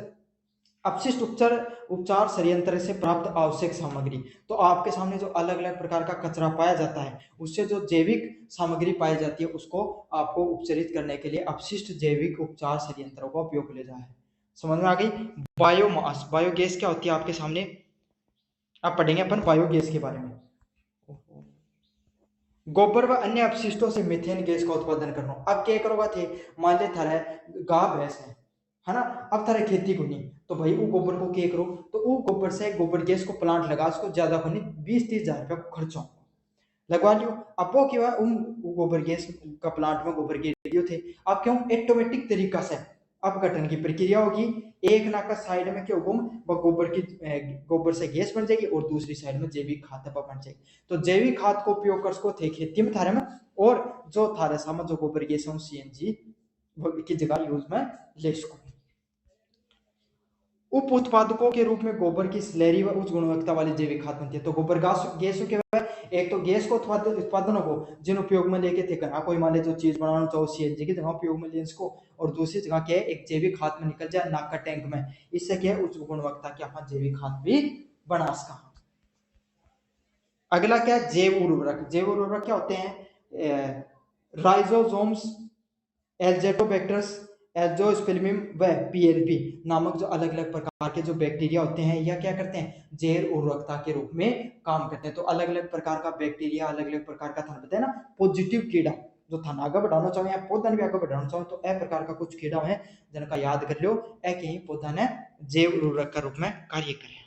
अपशिष्ट उपचार उपचार संयंत्र से प्राप्त आवश्यक सामग्री। तो आपके सामने जो अलग अलग प्रकार का कचरा पाया जाता है उससे जो जैविक सामग्री पाई जाती है उसको आपको उपचारित करने के लिए अपशिष्ट जैविक उपचार संयंत्रों का उपयोग ले जाए है। समझ में आ गई। बायोमास, बायोगैस क्या होती है आपके सामने, अब पढ़ेंगे अपन बायोगैस के बारे में। गोबर व अन्य अपशिष्टों से मीथेन गैस का उत्पादन करना। अब क्या करोगा थे, मान ले थारा गाय भैंस है ना, अब थारा खेती को नहीं तो भाई वो गोबर को क्या करो, तो वो गोबर से गोबर गैस को प्लांट लगा, उसको ज्यादा को नहीं 20-30 हजार रुपया को खर्चा लगवा लियो। अब वो क्या हुआ, उन गोबर गैस का प्लांट में गोबर गैस दियो थे, अब क्यों ऑटोमेटिक तरीका से अपघटन की प्रक्रिया होगी। एक नाक का साइड में क्या होगा, वो गोबर से गैस बन जाएगी और दूसरी साइड में जैविक खाद बन जाएगी। तो जैविक खाद को उपयोग कर सको थे खेती में थारे में, और जो थारे सामने जो गोबर गैस है सीएनजी की जगह यूज में ले सको। उप उत्पादकों के रूप में गोबर की स्लैरी व उच्च गुणवत्ता वाली जैविक खाद बनती है। तो गोबर गैसों के एक तो गैस को उत्पादन हो जिन उपयोग में लेके थे करना, कोई मान ले जो चीज बनाना चाहो सीएनजी की जगह उपयोग में ले इसको, और दूसरी जगह क्या है एक जैविक खाद में निकल जाए नाक का टैंक में, इससे क्या है उच्च गुणवत्ता की अपन जैविक खाद भी बना सका। अगला क्या है, जैव उर्वरक। जैव उर्वरक क्या होते हैं, राइजोसोम्स, एल्जेटोबैक्टर्स, एल्जोस्पर्मियम व पीएलपी नामक जो अलग अलग प्रकार के जो बैक्टीरिया होते हैं या क्या करते हैं जैव उर्वरकता के रूप में काम करते हैं। तो अलग अलग प्रकार का बैक्टीरिया, अलग अलग प्रकार का था बताया ना पॉजिटिव कीड़ा जो था आगे बढ़ाना चाहो या पौधा ने भी आगे बढ़ाना चाहो, तो ए प्रकार का कुछ कीड़ा है जिनका याद कर लो, ए कहीं पौधा ने जैव उर्वरक का रूप में कार्य करे।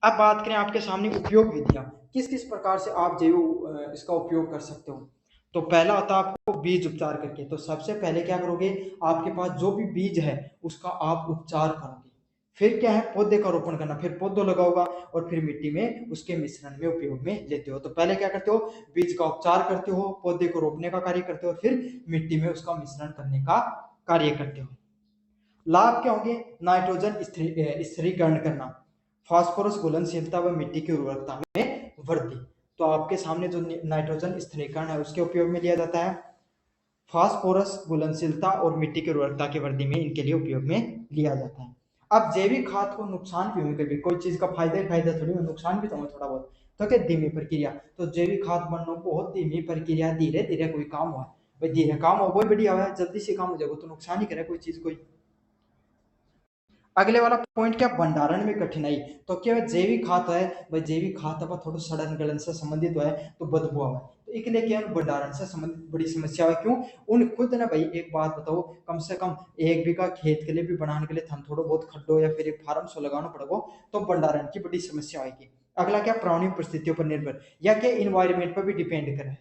अब बात करें आपके सामने उपयोग विधियां, किस किस प्रकार से आप जैव इसका उपयोग कर सकते हो। तो पहला होता है आपको बीज उपचार करके। तो सबसे पहले क्या करोगे, आपके पास जो भी बीज है उसका आप उपचार करोगे। फिर क्या है, पौधे का रोपण करना, फिर पौधों लगाओगा और फिर मिट्टी में उसके मिश्रण में उपयोग में लेते हो। तो पहले क्या करते हो, बीज का उपचार करते हो, पौधे को रोपने का कार्य करते हो, फिर मिट्टी में उसका मिश्रण करने का कार्य करते हो। लाभ क्या होंगे, नाइट्रोजन स्थिरीकरण करना, फास्फोरस घुलनशीलता व मिट्टी की उर्वरकता में वृद्धि। तो आपके सामने जो नाइट्रोजन स्थिरीकरण है उसके उपयोग में लिया जाता है, फास्फोरस घुलनशीलता और मिट्टी की उर्वरकता की वृद्धि में इनके लिए उपयोग में लिया जाता है। अब जैविक खाद को नुकसान भी होंगे, कभी कोई चीज का फायदा ही फायदा थोड़ी, नुकसान भी तो होगा थोड़ा बहुत। तो क्या धीमी प्रक्रिया, तो जैविक खाद बनना बहुत धीमी प्रक्रिया, धीरे धीरे कोई काम हुआ भाई, धीरे काम हो वही बढ़िया है, जल्दी से काम हो जाएगा तो नुकसान ही करे कोई चीज कोई। अगले वाला पॉइंट क्या, भंडारण में कठिनाई। तो क्या जैविक खाद है भाई, जैविक खाद अब थोड़ा सड़न गलन से संबंधित है तो बदबू है, तो इसलिए क्या भंडारण से संबंधित बड़ी समस्या है। क्यों, उन खुद ना भाई एक बात बताओ, कम से कम 1 बीघा खेत के लिए भी बनाने के लिए थन थोड़ा बहुत खड्डो या फिर एक फार्म सो लगाना पड़ेगा, तो भंडारण की बड़ी समस्या आएगी। अगला क्या, प्राणियों परिस्थितियों पर निर्भर या क्या इन्वायरमेंट पर भी डिपेंड करे।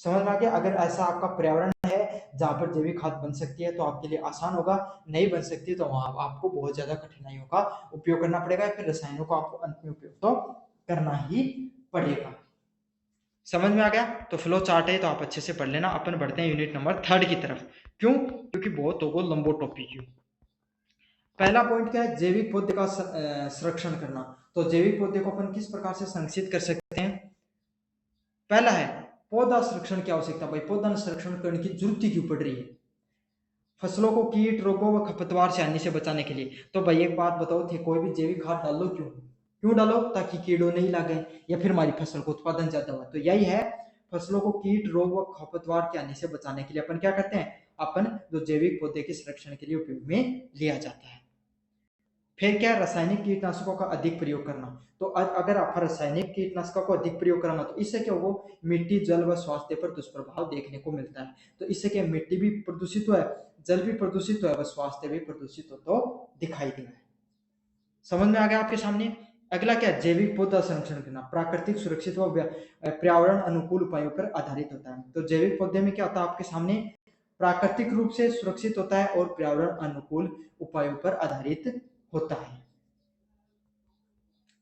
समझ में आ गया। अगर ऐसा आपका पर्यावरण है जहां पर जैविक खाद बन सकती है तो आपके लिए आसान होगा, नहीं बन सकती तो वहां आपको बहुत ज्यादा कठिनाइयों का उपयोग करना पड़ेगा, या फिर रसायनों का आपको अंत में उपयोग तो करना ही पड़ेगा। समझ में आ गया। तो फ्लो चार्ट है तो आप अच्छे से पढ़ लेना। अपन बढ़ते हैं यूनिट नंबर 3 की तरफ। क्यों, क्योंकि बहुत होगा लंबो टॉपिक है। पहला पॉइंट क्या है, जैविक पौधे का संरक्षण करना। तो जैविक पौधे को अपन किस प्रकार से संरक्षित कर सकते हैं। पहला है पौधा संरक्षण की आवश्यकता। भाई पौधा संरक्षण करने की जरूरत ही क्यों पड़ रही है, फसलों को कीट रोगों व खरपतवार से हानि से बचाने के लिए। तो भाई एक बात बताओ थे, कोई भी जैविक खाद डालो क्यों, क्यों डालो, ताकि कीड़ों नहीं लगे या फिर हमारी फसल को उत्पादन ज्यादा हो। तो यही है, फसलों को कीट रोग व खरपतवार के हानि से बचाने के लिए अपन क्या करते हैं, अपन जो जैविक पौधे के संरक्षण के लिए उपयोग में लिया जाता है। फिर क्या, रासायनिक कीटनाशकों का अधिक प्रयोग करना। तो अगर आप रासायनिक कीटनाशकों को अधिक प्रयोग कराना तो इससे क्या होगा, मिट्टी जल व स्वास्थ्य पर दुष्प्रभाव देखने को मिलता है। तो इससे क्या, मिट्टी भी प्रदूषित हुआ है, जल भी प्रदूषित हुआ है, व स्वास्थ्य भी प्रदूषित हो तो दिखाई दे रहा है। समझ में आ गया आपके सामने। अगला क्या है, जैविक पौधा संरक्षण करना, प्राकृतिक सुरक्षित व पर्यावरण अनुकूल उपायों पर आधारित होता है। तो जैविक पौधे में क्या होता है आपके सामने, प्राकृतिक रूप से सुरक्षित होता है और पर्यावरण अनुकूल उपायों पर आधारित होता है।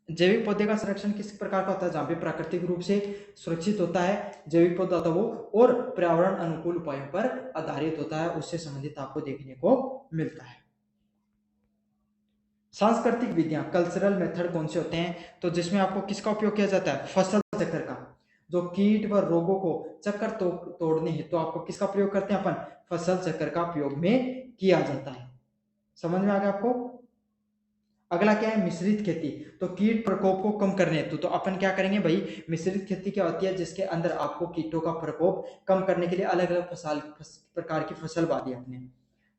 जैविक पौधे का संरक्षण किस प्रकार का होता है, जहां पे प्राकृतिक रूप से सुरक्षित होता है जैविक पौधा होता है वो, और पर्यावरण अनुकूल उपायों पर आधारित होता है, उससे संबंधित आपको देखने को मिलता है। सांस्कृतिक विधियां, कल्चरल मेथड कौन से होते हैं, तो जिसमें आपको किसका उपयोग किया जाता है, फसल चक्र का। जो कीट व रोगों को चक्कर तोड़ने हेतु तो आपको किसका प्रयोग करते हैं अपन, फसल चक्र का उपयोग में किया जाता है। समझ में आ गया आपको। अगला क्या है, मिश्रित खेती। तो कीट प्रकोप को कम करने हेतु तो अपन क्या करेंगे भाई, मिश्रित खेती क्या होती है, जिसके अंदर आपको कीटों का प्रकोप कम करने के लिए अलग अलग प्रकार की फसल बांधी अपने।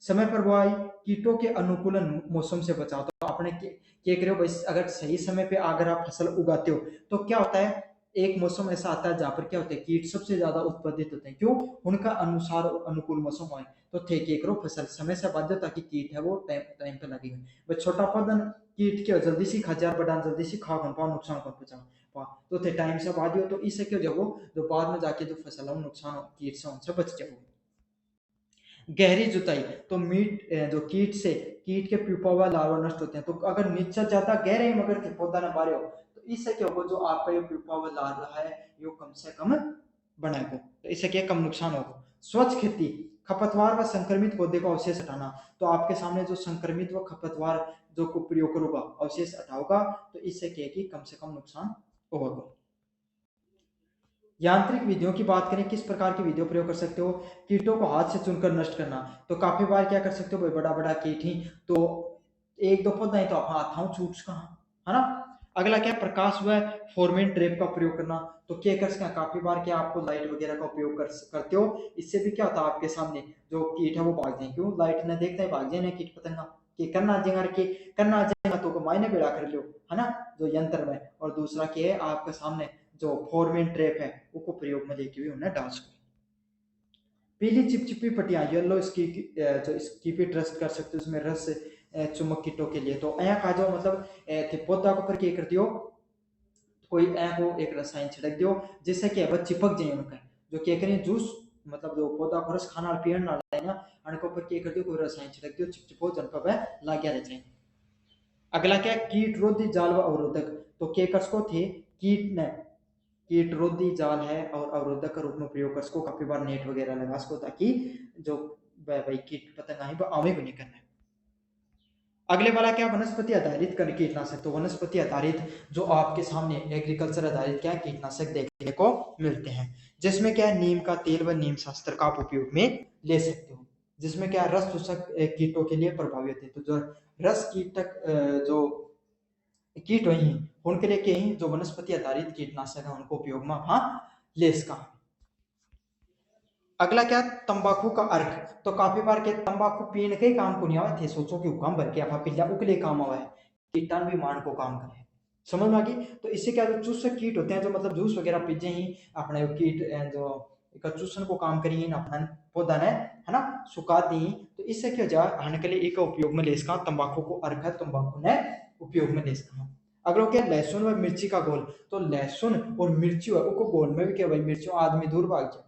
समय पर बुआई, कीटों के अनुकूलन, मौसम से बचाव। तो आपने क्या करे हो भाई, अगर सही समय पे अगर आप फसल उगाते हो तो क्या होता है, एक मौसम ऐसा आता है जहां पर क्या होता है, कीट सबसे ज्यादा उत्पादित होते हैं। क्यों, उनका अनुसार अनुकूल मौसम हो, तो थे कि करो फसल समय से बांध दो ताकि कीट है वो टाइम टाइम पे लगेगा। भाई छोटा पौधा कीट क्या जल्दी सी खा बढ़ा, जल्दी सी खा कौन पाओ, नुकसान कौन पहुंचा, तो थे टाइम से बाद दियो, तो इससे क्या हो, जो बाद में जाके जो फसल है नुकसान कीट से उनसे बच जाओ। गहरी जुताई, तो जो कीट के प्यूपा व लार्वा नष्ट होते हैं। तो अगर नीचे ज्यादा गहरे मगर के पौधा ना बारे हो, तो इससे क्या होगा, जो आपका ये प्यूपा व लार्वा है ये कम से कम बनाएगा, तो इससे क्या कम नुकसान होगा। स्वच्छ खेती, खपतवार व संक्रमित पौधे को अवशेष हटाना। तो आपके सामने जो संक्रमित व खपतवार जो को प्रयोग करोगा, अवशेष हटाओगा, तो इससे क्या है कि कम से कम नुकसान होगा। यांत्रिक विधियों की बात करें, किस प्रकार की विधियों प्रयोग कर सकते हो, कीटों को हाथ से चुनकर नष्ट करना। तो काफी बार क्या कर सकते हो भाई, बड़ा बड़ा कीट ही तो एक दो पौधा ही तो आप हाथ छूट का, है ना। अगला क्या, प्रकाश व फोरमेन ट्रैप का प्रयोग करना। तो क्या कर सकते हैं, काफी बार क्या आपको लाइट वगैरह का उपयोग करते हो, इससे भी क्या होता है आपके सामने जो कीट है वो भाग जाए। क्यों, लाइट ने देखते हैं भाग जाए ना कीट पतंगा, कि करना आ जाएगा, कि करना आ जाएगा तो मायने बेड़ा कर लो, है ना, जो यंत्र में। और दूसरा क्या है आपके सामने जो फोरमेन ट्रैप है उसको प्रयोग में लेके हुए उन्हें डांस को। पीली चिपचिपी पट्टियां, येलो जो स्कीपी ट्रस्ट कर सकते हो, उसमें रस चुमक कीटों के लिए। तो ऐ खा जाओ, मतलब थे पौधा के ऊपर क्या कर दियो, कोई ऐ को एक रसायन छिड़क दियो, जिससे कि अब चिपक जाए उनका, जो क्या करें जूस, मतलब जो पौधा को रस खाना पीण ना लेना, उनके ऊपर क्या कर दियो, कोई रसायन छिड़क दियो, चिपचिपो जन पर वह लाग्या रह जाए। अगला क्या, कीट रोधी जाल व अवरोधक। तो क्या कर सको थे, कीट ने कीट रोधी जाल है और अवरोधक का रूप में प्रयोग कर सको, काफी बार नेट वगैरह लगा सको, ताकि जो भाई कीट पतंगा है वो आवे को नहीं करना है। अगले वाला क्या, वनस्पति आधारित कीटनाशक। तो वनस्पति आधारित जो आपके सामने एग्रीकल्चर आधारित क्या कीटनाशक देखने को मिलते हैं, जिसमें क्या है, नीम का तेल व नीम शास्त्र का आप उपयोग में ले सकते हो, जिसमें क्या रस चूसक कीटों के लिए प्रभावी होते हैं। तो जो रस कीटक जो कीट वही उनके लिए क्या ही, जो वनस्पति आधारित कीटनाशक है उनको उपयोग में हाँ ले इसका। अगला क्या, तंबाकू का अर्क। तो काफी बार के तंबाकू पीने के ही काम को नहीं आवे थे, सोचो कि हुक्म भर के आप पिल्ला के लिए काम आवा है, कीटाणु भी मान को काम करे। समझ में आ गई। तो इससे क्या, जो चूसक कीट होते हैं, जो मतलब जूस वगैरह पीजे ही अपने कीट जो एक चूसन को काम करी अपना पौधा ने, है ना, सुखा दी। तो इससे क्या जा हन के लिए एक उपयोग में ले इसका, तंबाकू को अर्क है, तंबाकू ने उपयोग में ले इसका। अगर क्या, लहसुन व मिर्ची का घोल। तो लहसुन और मिर्ची है उसको घोल में भी क्या भाई, मिर्ची आदमी दूर भाग जाए,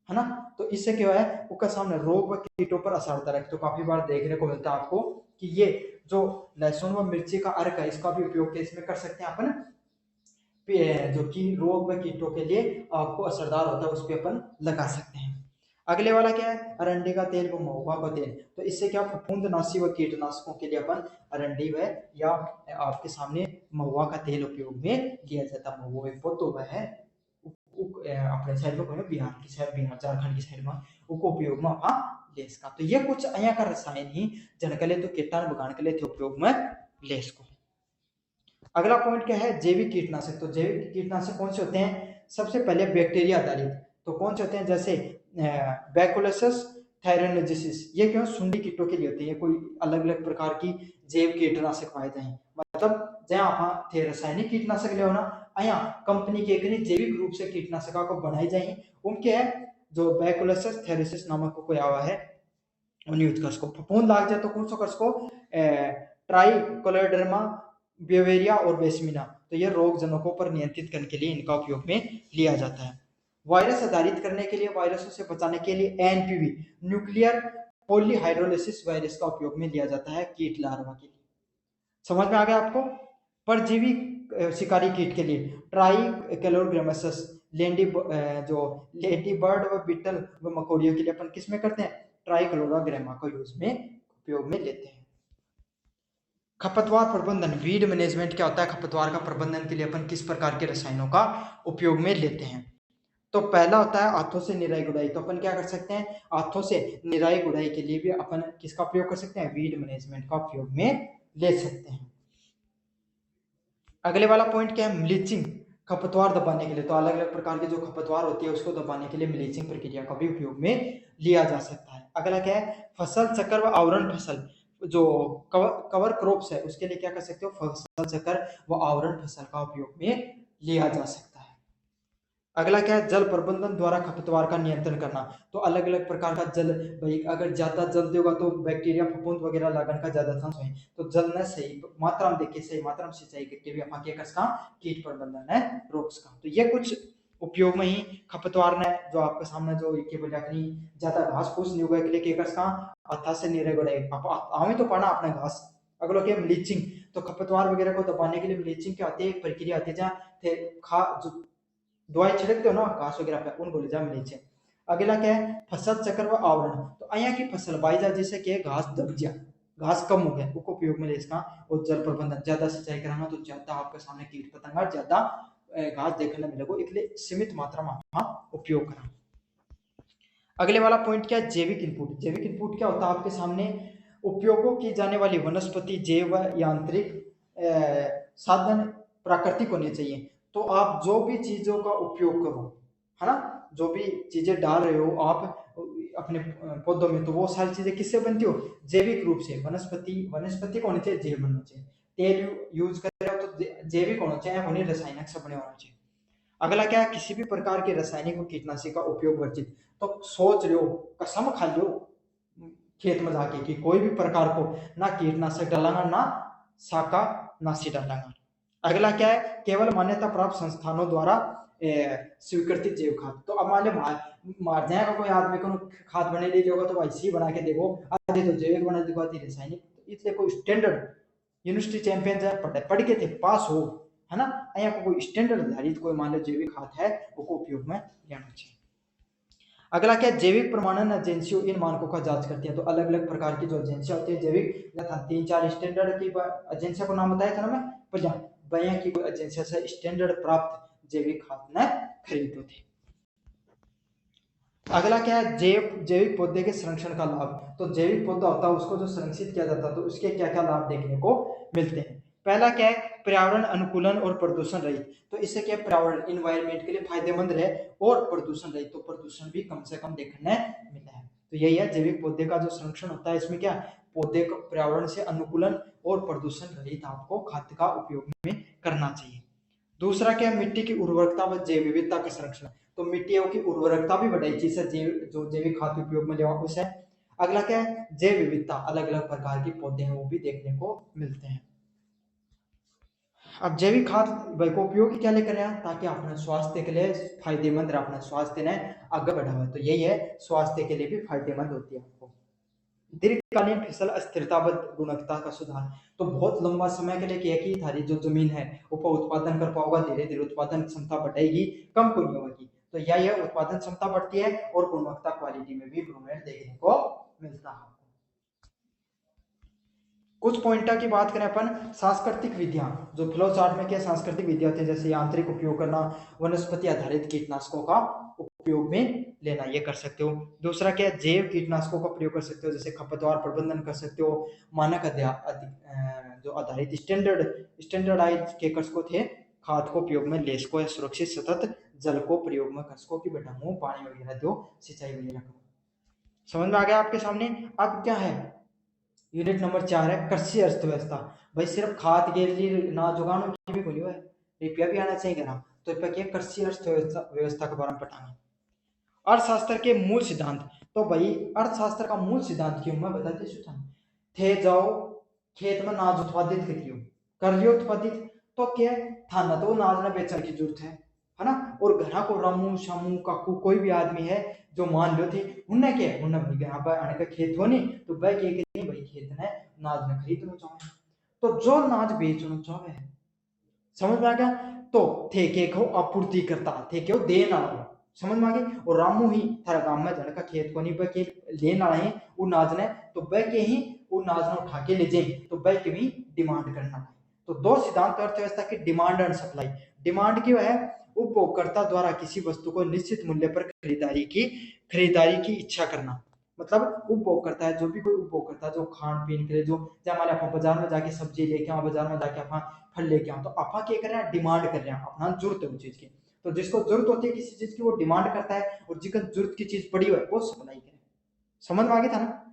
है ना। तो इससे क्या है, उसका सामने रोग व कीटों पर असर होता है। तो काफी बार देखने को मिलता है आपको कि ये जो लहसुन व मिर्ची का अर्क है, इसका भी उपयोग इसमें कर सकते हैं अपन, जो कि रोग व कीटों के लिए आपको असरदार होता है, उस पर अपन लगा सकते हैं। अगले वाला क्या है, अरंडी का तेल व महुआ का तेल। तो इससे क्या, फफूंदनाशी व कीटनाशकों के लिए अपन अरंडी व या आपके सामने महुआ का तेल उपयोग में लिया जाता है। महुआ एक पौधा वह है अपने साइड में कोई बिहार की साइड, बिहार झारखंड की साइड में उनको उपयोग में हाँ ले इसका। तो ये कुछ अया का रसायन ही जनके लिए तो कीटाणु भगाने के लिए थे उपयोग में ले इसको। अगला पॉइंट क्या है, जैविक कीटनाशक। तो जैविक कीटनाशक कौन से होते हैं, सबसे पहले बैक्टीरिया आधारित। तो कौन से होते हैं, जैसे बैकुलस थायरोनोजिसिस, ये क्यों, सुंडी कीटों के लिए होते हैं। ये कोई अलग अलग प्रकार की जैव कीटनाशक पाए जाए, मतलब जहाँ आप थे रासायनिक कीटनाशक ले ना, अया कंपनी के एक जैविक रूप से कीटनाशक को बनाए जाए, उनके है जो बैकुलस थेरेसिस नामक कोई आवा है, उन्हें यूज कर सको। फफूंद लाग जाए तो कौन सा कर सको, ट्राई कोलोडर्मा ब्यूवेरिया और बेसमिना, तो ये रोग जनकों पर नियंत्रित करने के लिए इनका उपयोग में लिया जाता है। वायरस आधारित करने के लिए, वायरसों से बचाने के लिए एनपीवी न्यूक्लियर पॉलीहाइड्रोलिसिस वायरस का उपयोग में लिया जाता है कीट लार्वा के लिए। समझ में आ गया आपको? परजीवी शिकारी कीट के लिए ट्राई कैलोग्रामसस जो लेडी बर्ड व बिटल व मकोड़ियों के लिए अपन किस में करते हैं? ट्राई कैलोग्रामा का यूज में उपयोग में लेते हैं। खपतवार प्रबंधन, वीड मैनेजमेंट क्या होता है? खपतवार का प्रबंधन के लिए अपन किस प्रकार के रसायनों का उपयोग में लेते हैं? तो पहला होता है हाथों से निराई गुड़ाई। तो अपन क्या कर सकते हैं? हाथों से निराई गुड़ाई के लिए भी अपन किसका उपयोग कर सकते हैं? वीड मैनेजमेंट का उपयोग में ले सकते हैं। अगले वाला पॉइंट क्या है? म्लीचिंग, खपतवार दबाने के लिए। तो अलग अलग प्रकार के जो खपतवार होती है उसको दबाने के लिए म्लीचिंग प्रक्रिया का भी उपयोग में लिया जा सकता है। अगला क्या है? फसल चक्र व आवरण फसल, जो कवर क्रॉप्स है उसके लिए क्या कर सकते हो? फसल चक्र व आवरण फसल का उपयोग में लिया जा सकता है। अगला क्या है? जल प्रबंधन द्वारा खपतवार का नियंत्रण करना। तो अलग अलग प्रकार का जल, भाई अगर ज्यादा जल देगा तो बैक्टीरिया फफूंद वगैरह लगन का ज्यादा चांस है। तो जल ने सही मात्रा में देके सही मात्रा में सिंचाई करके भी अपन क्या कर कीट प्रबंधन है रोक सका। तो ये कुछ उपयोग में ही खपतवार ने जो आपके सामने जो के बोलिया कि ज्यादा घास फूस नहीं उगा के लिए क्या कर हाथा से नहीं रगड़े हमें तो पढ़ना अपना घास। अगला क्या? ब्लीचिंग, तो खपतवार वगैरह को दबाने के लिए ब्लीचिंग क्या आती है? एक प्रक्रिया आती है जहाँ थे खा जो दवाई छिड़कते हो ना घास वगैरह पे, उन बोले जा मिलीचे। अगला क्या है? फसल चक्र व आवरण, तो अया की फसल बाई जा जैसे कि घास दब गया, घास कम हो गया, उसको उपयोग में ले इसका। और जल प्रबंधन, ज्यादा सिंचाई कराना तो ज्यादा आपके सामने कीट पतंगा ज्यादा घास देखने मिलेगा, इसलिए सीमित मात्रा में आप उपयोग करना। अगले वाला पॉइंट क्या है? जैविक इनपुट। जैविक इनपुट क्या होता है? आपके सामने उपयोगों की जाने वाली वनस्पति जैव व यांत्रिक साधन प्राकृतिक होने चाहिए। तो आप जो भी चीजों का उपयोग करो, है ना, जो भी चीजें डाल रहे हो आप अपने पौधों में, तो वो सारी चीजें किससे बनती हो? जैविक रूप से। वनस्पति को होनी चाहिए, जैव बनना चाहिए। तेल यूज कर रहे हो तो जैविक होना चाहिए, होनी रासायनिक से बने होना चाहिए। अगला क्या है? किसी भी प्रकार के रासायनिक और कीटनाशी का उपयोग वर्जित। तो सोच लो, कसम खा लो खेत में जाके कि कोई भी प्रकार को ना कीटनाशक डालांगा ना शाखा नाशी डालांगा। अगला क्या है? केवल मान्यता प्राप्त संस्थानों द्वारा स्वीकृत जैव खाद। तो अब मान लो मार जाएगा कोई आदमी को खाद बने ले होगा तो वैसे ही बना के देखो, आधे तो जैविक बना देखो आधे रासायनिक। तो इसलिए कोई स्टैंडर्ड यूनिवर्सिटी चैंपियन पढ़ के थे पास हो, है ना, यहाँ को कोई स्टैंडर्ड आधारित कोई मान लो जैविक खाद है वो उपयोग में लेना चाहिए। अगला क्या? जैविक प्रमाणन एजेंसियों इन मानकों का जांच करती है। तो अलग अलग प्रकार की जो एजेंसियां होती है जैविक, 3-4 स्टैंडर्ड की एजेंसियों को नाम बताया था ना मैं, पर बया की कोई एजेंसिया से स्टैंडर्ड प्राप्त जैविक खाद न खरीदते थे। अगला क्या है? जैविक पौधे के संरक्षण का लाभ। तो जैविक पौधा होता है उसको जो संरक्षित किया जाता है तो उसके क्या क्या लाभ देखने को मिलते हैं? पहला क्या है? पर्यावरण अनुकूलन और प्रदूषण रहित। तो इससे क्या पर्यावरण इन्वायरमेंट के लिए फायदेमंद रहे और प्रदूषण रहित, तो प्रदूषण भी कम से कम देखने मिला है। तो यही है जैविक पौधे का जो संरक्षण होता है, इसमें क्या पौधे को पर्यावरण से अनुकूलन और प्रदूषण रहित आपको खाद्य का उपयोग में करना चाहिए। दूसरा क्या है? मिट्टी की उर्वरकता व जैव विविधता का संरक्षण। तो मिट्टियों की उर्वरकता भी बढ़ाई जिससे जो जैविक खाद्य उपयोग में लिया उसे। अगला क्या है? जैव विविधता, अलग अलग प्रकार के पौधे हैं वो भी देखने को मिलते हैं। अब जैविक खाद भाई को उपयोग क्या लेकर आया? ताकि अपने स्वास्थ्य के लिए फायदेमंद रहे, अपने स्वास्थ्य ने आगे बढ़ावा। तो यही है, स्वास्थ्य के लिए भी फायदेमंद होती है आपको। दीर्घकालीन फसल स्थिरता व गुणवत्ता का सुधार। तो बहुत लंबा समय के लिए क्या कि थारी जो जमीन है वो उत्पादन कर पाओगा, धीरे धीरे उत्पादन क्षमता बढ़ेगी, कम को नहीं होगी। तो यह उत्पादन क्षमता बढ़ती है और गुणवत्ता क्वालिटी में भी इम्प्रूवमेंट देखने को मिलता है। कुछ पॉइंटर की बात करें अपन, सांस्कृतिक विधियां, जो फ्लो चार्ट में क्या सांस्कृतिक विधियां होती है, जैसे यांत्रिक उपयोग करना, वनस्पति आधारित कीटनाशकों का उपयोग में लेना, ये कर सकते हो। दूसरा क्या? जैव कीटनाशकों का प्रयोग कर सकते हो, जैसे खपतवार प्रबंधन कर सकते हो। मानक जो आधारित स्टैंडर्डाइज के कसको थे खाद को उपयोग में ले सको, सुरक्षित सतत जल को प्रयोग में कसको की बेटा मुंह पानी वगैरह दो, सिंचाई वगैरह करो। समझ में आ गया आपके सामने? अब क्या है? यूनिट नंबर 4 है कृषि अर्थव्यवस्था। भाई सिर्फ खाद के लिए ना जुगानों की भी बोली है, रुपया भी आना चाहिए ना। तो क्या कृषि अर्थव्यवस्था के बारे में पढ़ाना। अर्थशास्त्र के मूल सिद्धांत। तो भाई अर्थशास्त्र का मूल सिद्धांत क्यों मैं बताते थे जाओ खेत में नाज उत्पादित करियो, कर लियो उत्पादित, तो क्या है थाना तो अनाज ना बेचने की जरूरत है ना। और घरा को रामू शामू काकू कोई भी आदमी है जो मान लो थे उनने क्या उन्हें भाई यहाँ पर आने का खेत हो नहीं तो वह क्या कहते हैं भाई खेत ने अनाज ने खरीदना चाहे, तो जो अनाज बेचना चाहे समझ में आ गया, तो ठेके को आपूर्ति करता ठेके को देना हो, समझ में आ गई। और रामू ही थारा गांव में जन का खेत को नहीं वह के लेना है वो नाज ने, तो वह के ही वो नाज ने उठा के ले जाए तो वह की भी डिमांड करना है। तो दो सिद्धांत अर्थव्यवस्था की डिमांड एंड सप्लाई। डिमांड क्यों है उपभोक्ता द्वारा किसी वस्तु को निश्चित मूल्य पर खरीदारी की इच्छा करना, मतलब उपभोग करता है जो भी कोई उपभोग करता है जो खान पीन के लिए जो जब मान आप बाजार में जाके सब्जी लेके आओ बाजार में जाके आप फल लेके आओ तो आप क्या कर रहे हैं डिमांड कर रहे हैं अपना जरूरत है उस चीज की, तो जिसको जरूरत होती है किसी चीज की वो डिमांड करता है और जिसका जरूरत की चीज पड़ी हुई है वो सप्लाई करे। समझ में आ गया था ना।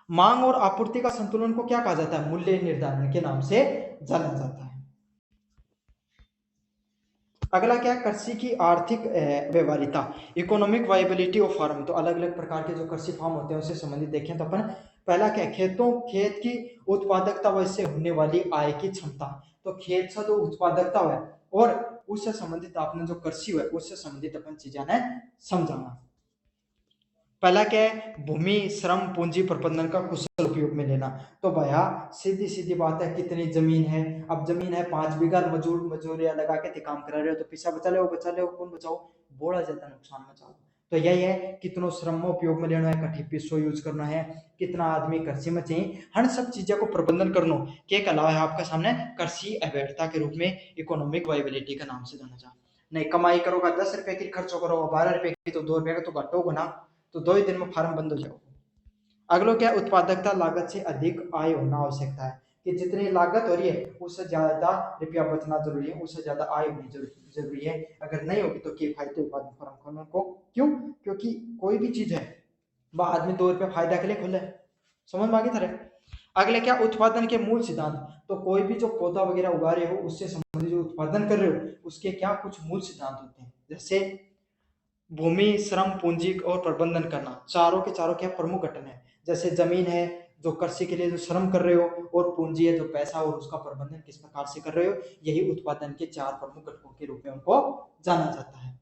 मांग और आपूर्ति का संतुलन को क्या कहा जाता है मूल्य निर्धारण के नाम से जाना जाता है। अगला क्या है कृषि की आर्थिक व्यवहारिता इकोनॉमिक वायबिलिटी ऑफ फार्म। तो अलग अलग प्रकार के जो कृषि फार्म होते हैं उससे संबंधित देखें तो अपन पहला क्या खेत की उत्पादकता व इससे होने वाली आय की क्षमता। तो खेत से जो उत्पादकता है और उससे संबंधित आपने जो कृषि है उससे संबंधित अपन चीजें ने समझाना। पहला क्या है भूमि श्रम पूंजी प्रबंधन का कुशल उपयोग में लेना। तो भैया सीधी सीधी बात है कितनी जमीन है, अब जमीन है 5 बीघा मजूरिया लगा के काम करा रहे हो तो पैसा बचा ले कौन बचाओ बड़ा ज्यादा नुकसान बचाओ। तो यही है कितनो श्रम उपयोग में लेना है कठी पिसो यूज करना है कितना आदमी कृषि में चाहिए हर सब चीजों को प्रबंधन करना के अलावा है आपका सामने कृषि अवैधता के रूप में इकोनॉमिक वायबिलिटी का नाम से जाना जाए। नहीं कमाई करोगा 10 रुपए की खर्चो करोगा 12 रुपए की तो 2 रुपए का तो घटोगे ना, तो 2 ही दिन में फार्म बंद हो जाओ। अगलो क्या उत्पादकता लागत से अधिक आय होना आवश्यकता है कि जितनी लागत हो रही है उससे ज्यादा रुपया बचना जरूरी है उससे ज्यादा आय होनी जरूरी है, अगर नहीं होगी तो क्या फायदे उत्पादन फार्म खोलने को क्यों क्योंकि कोई भी चीज है वह आदमी 2 रुपये फायदा के लिए खोले। समझ में आ गई था। अगले क्या उत्पादन के मूल सिद्धांत। तो कोई भी जो पौधा वगैरह उगा रहे हो उससे संबंधित जो उत्पादन कर रहे हो उसके क्या कुछ मूल सिद्धांत होते हैं जैसे भूमि श्रम पूंजी और प्रबंधन करना चारों के चारों क्या प्रमुख घटक है। जैसे जमीन है जो कृषि के लिए जो श्रम कर रहे हो और पूंजी है जो पैसा और उसका प्रबंधन किस प्रकार से कर रहे हो यही उत्पादन के 4 प्रमुख घटकों के रूप में उनको जाना जाता है।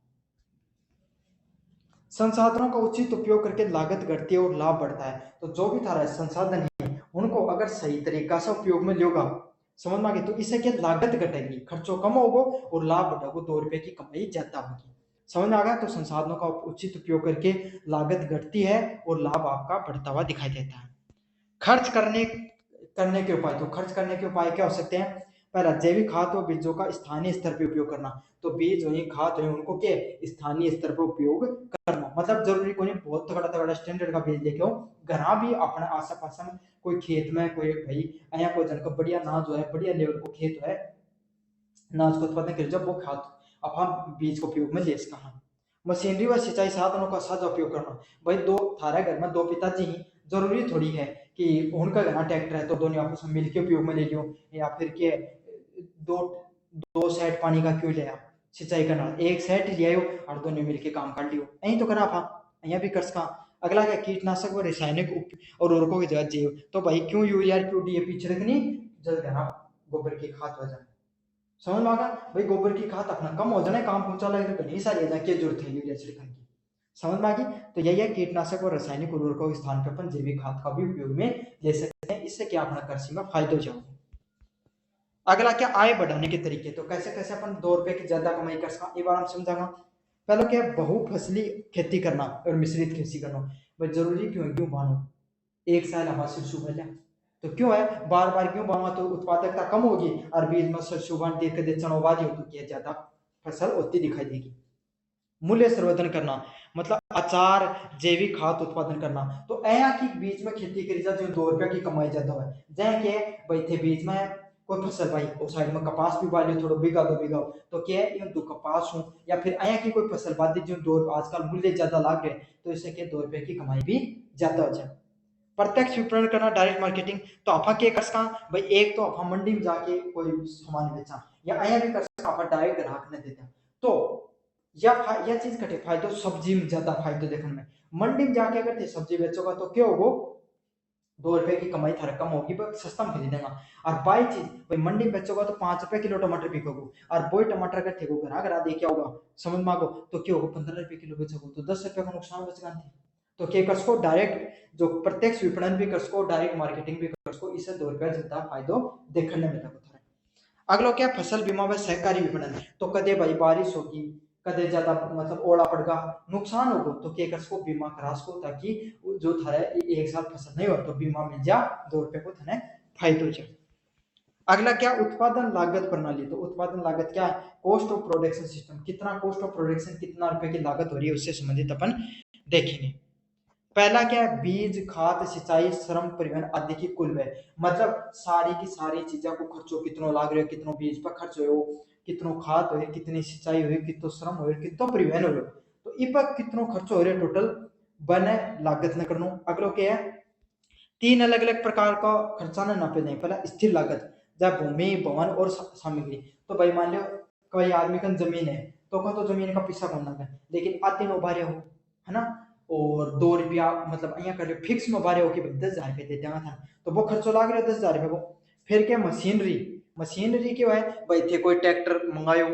संसाधनों का उचित उपयोग करके लागत घटती है और लाभ बढ़ता है। तो जो भी थारा संसाधन है उनको अगर सही तरीका से उपयोग में लियोगा समझ में आ गई तो इससे क्या लागत घटेगी खर्चों कम होगा और लाभ बढ़ेगा 2 रुपए की कमाई ज्यादा होगी। समझ में आ गया तो संसाधनों का उचित उपयोग करके लागत घटती है और लाभ आपका बढ़ता हुआ दिखाई देता है। खर्च करने करने के उपाय। तो खर्च करने के उपाय क्या हो सकते हैं पहला जैविक खाद और बीजों का स्थानीय स्तर पर उपयोग करना। तो बीज हो खाद हो उनको क्या स्थानीय स्तर पर उपयोग करना मतलब जरूरी को नहीं बहुत तगड़ा तगड़ा स्टैंडर्ड का बीज लेके हो घर भी अपने आस पास में कोई खेत में कोई भाई अया कोई जन का बढ़िया नाज है बढ़िया लेवल को खेत है नाज को उत्पादन कर जब वो खाद अपन बीज को उपयोग में ले सकता। मशीनरी व सिंचाई साधनों का साझा उपयोग करना। भाई दो थारा घर में दो पिताजी ही जरूरी थोड़ी है कि उनका घर ट्रैक्टर है तो दोनों आपस में मिलकर उपयोग में ले लियो या फिर के दो दो सेट पानी का क्यों लिया सिंचाई करना एक सेट ले आयो और दोनों मिलके काम कर लियो यही तो करा था यहाँ भी कर सका। अगला क्या कीटनाशक व रासायनिक और उर्वरकों की जगह जैव। तो भाई क्यों यूरिया क्यों डीएपी छिड़कनी जल घर गोबर की खाद हो जाए। समझ में आ गया भाई गोबर की खाद अपना कम हो जाए काम पहुंचा लगे तो नहीं सारी क्या जरूरत है यूरिया छिड़कने की। समझ में आ गई तो यही है कीटनाशक और रासायनिक उर्वरकों के स्थान पर अपन जैविक खाद का भी उपयोग में ले सकते हैं इससे क्या अपना कृषि में फायदा हो जाओगे। अगला क्या आय बढ़ाने के तरीके। तो कैसे कैसे अपन 2 रुपए की ज्यादा कमाई कर सकते एक बार हम समझाना। पहले क्या बहुफसली खेती करना और मिश्रित खेती करना। भाई जरूरी क्यों है क्यों बानो एक साल हमारा सरसों बन लिया तो क्यों है बार बार क्यों बाना तो उत्पादकता कम होगी और बीच में सरसों बन देख के चढ़वा दियो तो क्या ज्यादा फसल होती दिखाई देगी। मूल्य संवर्धन करना मतलब अचार जैविक खाद उत्पादन करना। तो ऐया की बीच में खेती करी जा जो 2 रुपया की कमाई ज्यादा है जै के भाई थे बीच में कोई फसल भाई उस साइड में कपास भी बाली थोड़ा बीघा 2 बीघा तो क्या है इन दो कपास हो या फिर आया की कोई फसल बादी जो दो आजकल मूल्य ज्यादा लाग रहे तो इससे क्या 2 रुपए की कमाई भी ज्यादा हो जाए। प्रत्यक्ष विपणन करना डायरेक्ट मार्केटिंग। तो आप क्या कर सका भाई एक तो आप मंडी में जाके कोई सामान बेचा या आया भी कर सका आप डायरेक्ट ग्राहक ने देता तो या चीज कटे फायदो सब्जी में ज्यादा फायदो देखने में। मंडी में जाके अगर सब्जी बेचोगा तो क्या होगा 2 रुपए की कमाई थारा कम होगी पर सस्ता में खरीदेगा। और बाई चीज भाई मंडी में बेचोगा तो 5 रुपए किलो टमाटर बिकोगे, और वही टमाटर अगर थे घर दे क्या होगा समझ मांगो तो क्या होगा 15 रुपए किलो बेचोगे तो 10 रुपए का नुकसान बचगा। तो क्या कर सको डायरेक्ट जो प्रत्यक्ष विपणन भी कर सको, डायरेक्ट मार्केटिंग भी कर सको, इससे 2 रुपया ज्यादा फायदो देखने मिलेगा थारा। अगलो क्या फसल बीमा व सहकारी विपणन। तो कदे भाई बारिश होगी, कदे ज्यादा मतलब ओला पड़गा, नुकसान होगा तो क्या कर सको बीमा करा सको, ताकि जो थारा एक साल फसल नहीं हो तो बीमा मिल जा, 2 रुपए को थाने फायदो हो जाए। अगला क्या उत्पादन लागत प्रणाली। तो उत्पादन लागत क्या है, कॉस्ट ऑफ प्रोडक्शन सिस्टम, कितना कॉस्ट ऑफ प्रोडक्शन कितना रुपए की लागत हो रही है उससे संबंधित अपन देखेंगे। पहला क्या है, बीज खाद सिंचाई श्रम परिवहन आदि की कुल व्यय, मतलब सारी की सारी चीजों को खर्चो कितनो लाग रहे हो, कितनो बीज पर खर्च हो, कितनो खाद हो, कितनी सिंचाई हुई, कितो श्रम हो, कितो परिवहन हो, तो इ पर कितनो खर्चो हो रहे टोटल बने लागत न करनो। अगलो क्या है, 3 अलग अलग प्रकार का खर्चा न नापे जाए। पहला स्थिर लागत, जब भूमि भवन और सामग्री। तो भाई मान लो कोई आदमी का जमीन है तो कौन तो जमीन का पैसा कौन लगा, लेकिन आते में बारे हो है ना, और 2 रुपया मतलब अँ कर फिक्स में बारे हो कि भाई 10,000 रुपये दे देगा था, तो वो खर्चो लाग रहा है 10,000 रुपये को। फिर क्या मशीनरी, मशीनरी क्यों है भाई, थे कोई ट्रैक्टर मंगायो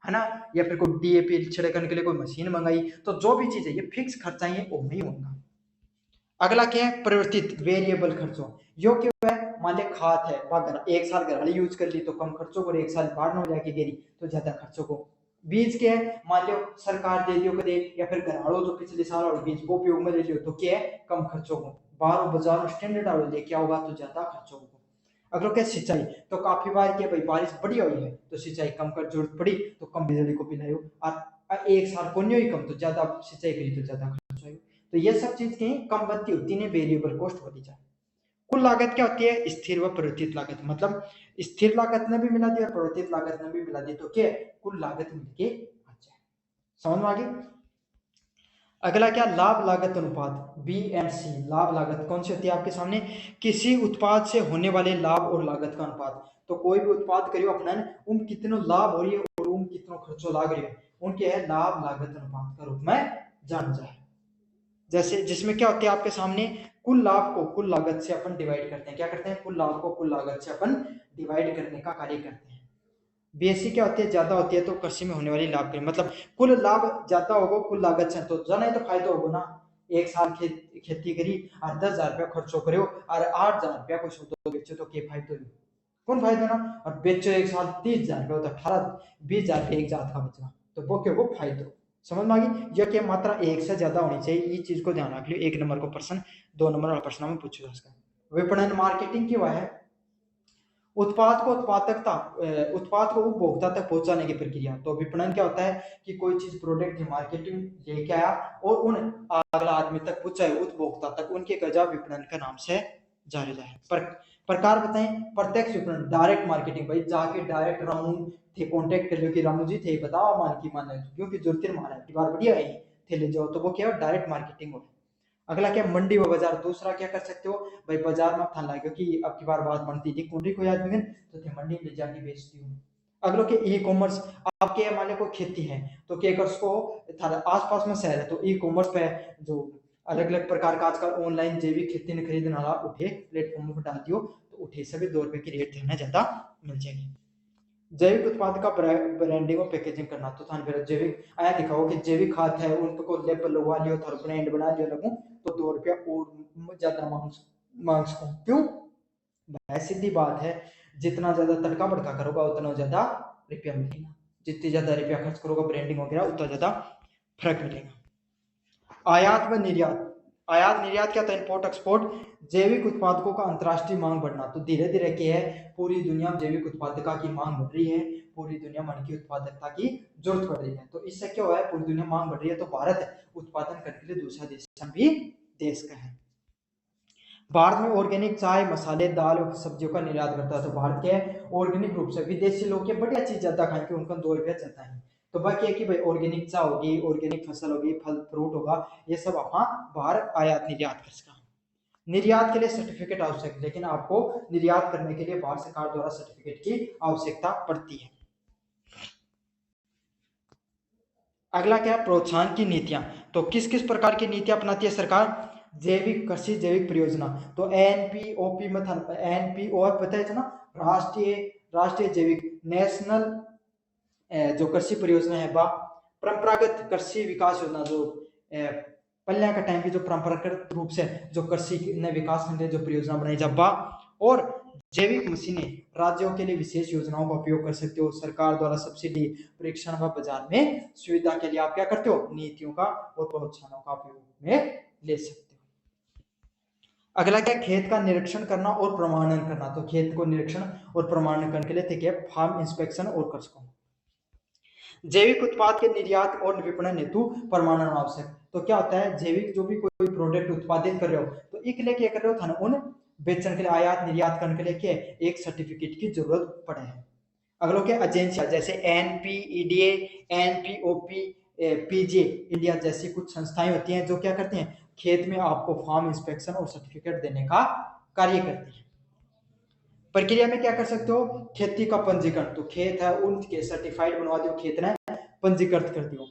है ना, या फिर कोई डीएपी छिड़कने के लिए कोई मशीन मंगाई, तो जो भी चीज है ये फिक्स खर्चा ही वो नहीं होगा। अगला क्या है परिवर्तित वेरिएबल खर्चों, यो क्यों है, मान लिया खाद है वह एक साल घर वाली यूज कर ली तो कम खर्चों को, एक साल बाहर न जाके गिरी तो ज्यादा खर्चों को। बीज क्या है, मान लो सरकार दे दियो कदे, या फिर घर वालों जो पिछले साल और बीज वो उपयोग में ले लियो तो क्या है कम खर्चों को, बाहर बाजार में स्टैंडर्ड वालों लेके आओगा तो ज्यादा खर्चों को। अगर क्या सिंचाई, तो काफी बार क्या भाई बारिश बढ़िया हुई है तो सिंचाई कम कर जरूरत पड़ी तो कम बिजली को पिलायो, और एक साल को नहीं कम तो ज्यादा सिंचाई करी तो ज्यादा खर्च आएगा। तो ये सब चीज कहीं कम बनती होती है, वेरिएबल कॉस्ट होती जाए। कुल लागत क्या होती है, स्थिर व परिवर्तित लागत, मतलब स्थिर लागत ने भी मिला दी और परिवर्तित लागत ने भी मिला दी तो क्या कुल लागत मिलके आ जाए। समझ में आ गई। अगला क्या, लाभ लागत अनुपात, बी एंड सी। लाभ लागत कौन सी होती है आपके सामने, किसी उत्पाद से होने वाले लाभ और लागत का अनुपात। तो कोई भी उत्पाद करियो अपना उन कितनो लाभ हो रही है और उन कितनो खर्चो लाग रही है, उनके है लाभ लागत अनुपात का रूप में जान जाए। जैसे जिसमें क्या होती है आपके सामने, कुल लाभ को कुल लागत से अपन डिवाइड करते हैं, क्या करते हैं कुल लाभ को कुल लागत से अपन डिवाइड करने का कार्य करते हैं। बीएससी क्या होती है, ज्यादा होती है तो कृषि में होने वाली लाभ की, मतलब कुल लाभ ज्यादा होगा कुल लागत से, तो जाना ही तो फायदा होगा ना। एक साल खेती करी और 10,000 रुपया खर्चो करो और 8,000 रुपया को सौदो बेचो तो क्या फायदा हो, कौन फायदा ना, और बेचो एक साल 30,000 रुपया तो 18-20,000 रुपया एक जात का बचा, तो वो क्यों वो फायदा। समझ में आ गई, यह क्या मात्रा एक से ज्यादा होनी चाहिए, ये चीज को ध्यान रख लियो। 1 नंबर को प्रश्न 2 नंबर वाला प्रश्न में पूछेगा इसका। विपणन मार्केटिंग क्या है, उत्पाद को उत्पादकता उत्पाद को उपभोक्ता तक पहुंचाने की प्रक्रिया। तो विपणन क्या होता है कि कोई चीज प्रोडक्ट मार्केटिंग लेके आया और उन अगला आदमी तक पहुंचाए, उपभोक्ता तक, उनके गजा विपणन का नाम से जारी है। प्रकार बताएं, प्रत्यक्ष विपणन डायरेक्ट मार्केटिंग, भाई जाके डायरेक्ट रामू थे कांटेक्ट कर लो कि रामू जी थे बताओ मान की मान क्योंकि जरूरत माना है बार बढ़िया है थे ले जाओ, तो वो क्या डायरेक्ट मार्केटिंग हो। अगला क्या मंडी व बाजार, दूसरा क्या कर सकते हो भाई बाजार में थान लागे क्योंकि अब की बार बात बनती थी कुंडली को याद में तो थे मंडी ले जाके बेचती हूँ। अगलो के ई कॉमर्स, आपके मान को खेती है तो क्या कर उसको आस पास में शहर है तो ई कॉमर्स पे जो अलग अलग प्रकार का आजकल ऑनलाइन जैविक खेती ने खरीदने वाला उठे प्लेटफॉर्म पर डाल दियो तो उठे से भी 2 रुपए की रेट देना ज्यादा मिल जाएगी। जैविक उत्पाद का ब्रांडिंग और पैकेजिंग करना, तो थान फिर जैविक आया दिखाओ कि जैविक खाद है उनको लेबल लगवा लियो थारो ब्रांड बना लियो लगूं तो 2 रुपया और ज्यादा मांग सकूं, क्यों भाई सीधी बात है, जितना ज्यादा तड़का भड़का करोगा उतना ज्यादा रुपया मिलेगा, जितनी ज्यादा रुपया खर्च करोगा ब्रांडिंग वगैरह उतना ज्यादा फर्क मिलेगा। आयात व निर्यात, आयात निर्यात क्या था, इंपोर्ट एक्सपोर्ट। जैविक उत्पादकों का अंतर्राष्ट्रीय मांग बढ़ना, तो धीरे धीरे क्या है पूरी दुनिया में जैविक उत्पादकता की मांग बढ़ रही है, पूरी दुनिया में की उत्पादकता की जरूरत बढ़ रही है, तो इससे क्या हुआ है पूरी दुनिया मांग बढ़ रही है तो भारत उत्पादन करने के लिए दूसरा देश भी देश का है। भारत में ऑर्गेनिक चाय मसाले दाल और सब्जियों का निर्यात करता है, तो भारत के ऑर्गेनिक रूप से विदेशी लोग के बढ़िया चीज ज्यादा खाएंगे उनका 2 रुपया ज्यादा है, तो बाकी है कि भाई ऑर्गेनिक चाय होगी ऑर्गेनिक फसल होगी फल फ्रूट होगा ये सब आप बाहर आयात निर्यात कर सकते। निर्यात के लिए सर्टिफिकेट आवश्यक है, लेकिन आपको निर्यात करने के लिए भारत सरकार द्वारा सर्टिफिकेट की आवश्यकता पड़ती है। अगला क्या है प्रोत्साहन की नीतियां, तो किस किस प्रकार की नीतियां अपनाती है सरकार, जैविक कृषि जैविक परियोजना। तो एनपीओपी में था, एनपीओ पता है ना, राष्ट्रीय राष्ट्रीय जैविक नेशनल जो कृषि परियोजना है बा परंपरागत कृषि विकास योजना, जो पहले का टाइम की जो परंपरागत रूप से जो कृषि ने विकास करने जो परियोजना बनाई जब बा। और जैविक मशीनें राज्यों के लिए विशेष योजनाओं का उपयोग कर सकते हो, सरकार द्वारा सब्सिडी परीक्षण व बाजार में सुविधा के लिए आप क्या करते हो, नीतियों का और प्रोत्साहनों का उपयोग में ले सकते हो। अगला क्या, खेत का निरीक्षण करना और प्रमाणन करना। तो खेत को निरीक्षण और प्रमाणन करने के लिए ठीक है फार्म इंस्पेक्शन और कृषकों। जैविक उत्पाद के निर्यात और विपणन हेतु प्रमाणन आवश्यक। तो क्या होता है, जैविक जो भी कोई प्रोडक्ट उत्पादित कर रहे हो तो एक लिए क्या कर रहे हो था उन बेचने के लिए आयात निर्यात करने के लिए क्या एक सर्टिफिकेट की जरूरत पड़े है। अगला क्या, एजेंसियां जैसे एनपीईडीए, एनपीओपी, पीजे इंडिया जैसी कुछ संस्थाएं होती हैं जो क्या करते हैं खेत में आपको फार्म इंस्पेक्शन और सर्टिफिकेट देने का कार्य करती है। प्रक्रिया में क्या कर सकते हो, खेती का पंजीकरण। तो खेत है उनके सर्टिफाइड बनवा दो, खेत ने पंजीकृत कर दियो।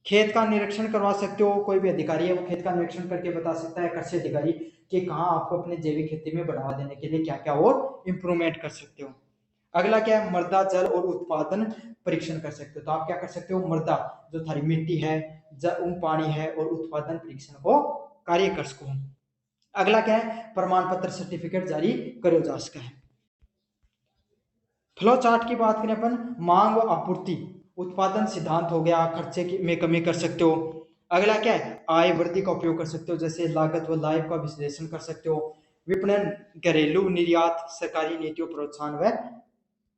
खेत का निरीक्षण करवा सकते हो, कोई भी अधिकारी है वो खेत का निरीक्षण करके बता सकता है कृषि अधिकारी कि कहाँ आपको अपने जैविक खेती में बढ़ावा देने के लिए क्या क्या और इंप्रूवमेंट कर सकते हो। अगला क्या है, मृदा जल और उत्पादन परीक्षण कर सकते हो। तो आप क्या कर सकते हो, मृदा जो थारी मिट्टी है, जल पानी है और उत्पादन परीक्षण को कार्य कर सको। अगला क्या है, प्रमाण पत्र सर्टिफिकेट जारी करो जा सका है। फ्लो चार्ट की बात करें अपन, मांग व आपूर्ति उत्पादन सिद्धांत हो गया, खर्चे में कमी कर सकते हो। अगला क्या है, आय वृद्धि का उपयोग कर सकते हो, जैसे लागत व लाभ का विश्लेषण कर सकते हो। विपणन, घरेलू निर्यात, सरकारी नीतियों प्रोत्साहन व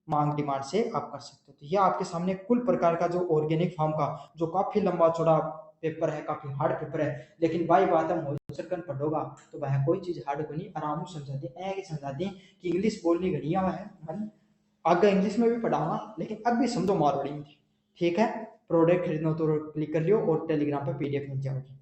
मांग डिमांड से आप कर सकते हो। तो यह आपके सामने कुल प्रकार का जो ऑर्गेनिक फार्म का जो काफी लंबा चौड़ा पेपर है, काफी हार्ड पेपर है, लेकिन भाई बात है मोहित सर पढ़ोगा तो वह कोई चीज हार्ड को नहीं आराम से समझा दी, ऐसे समझा दी कि इंग्लिश बोलनी घनी है मन आगे इंग्लिश में भी पढ़ाऊंगा लेकिन अब भी समझो मारवाड़ी में। ठीक है, प्रोडक्ट खरीदना तो क्लिक कर लियो और टेलीग्राम पर पीडीएफ मिल जाएगी।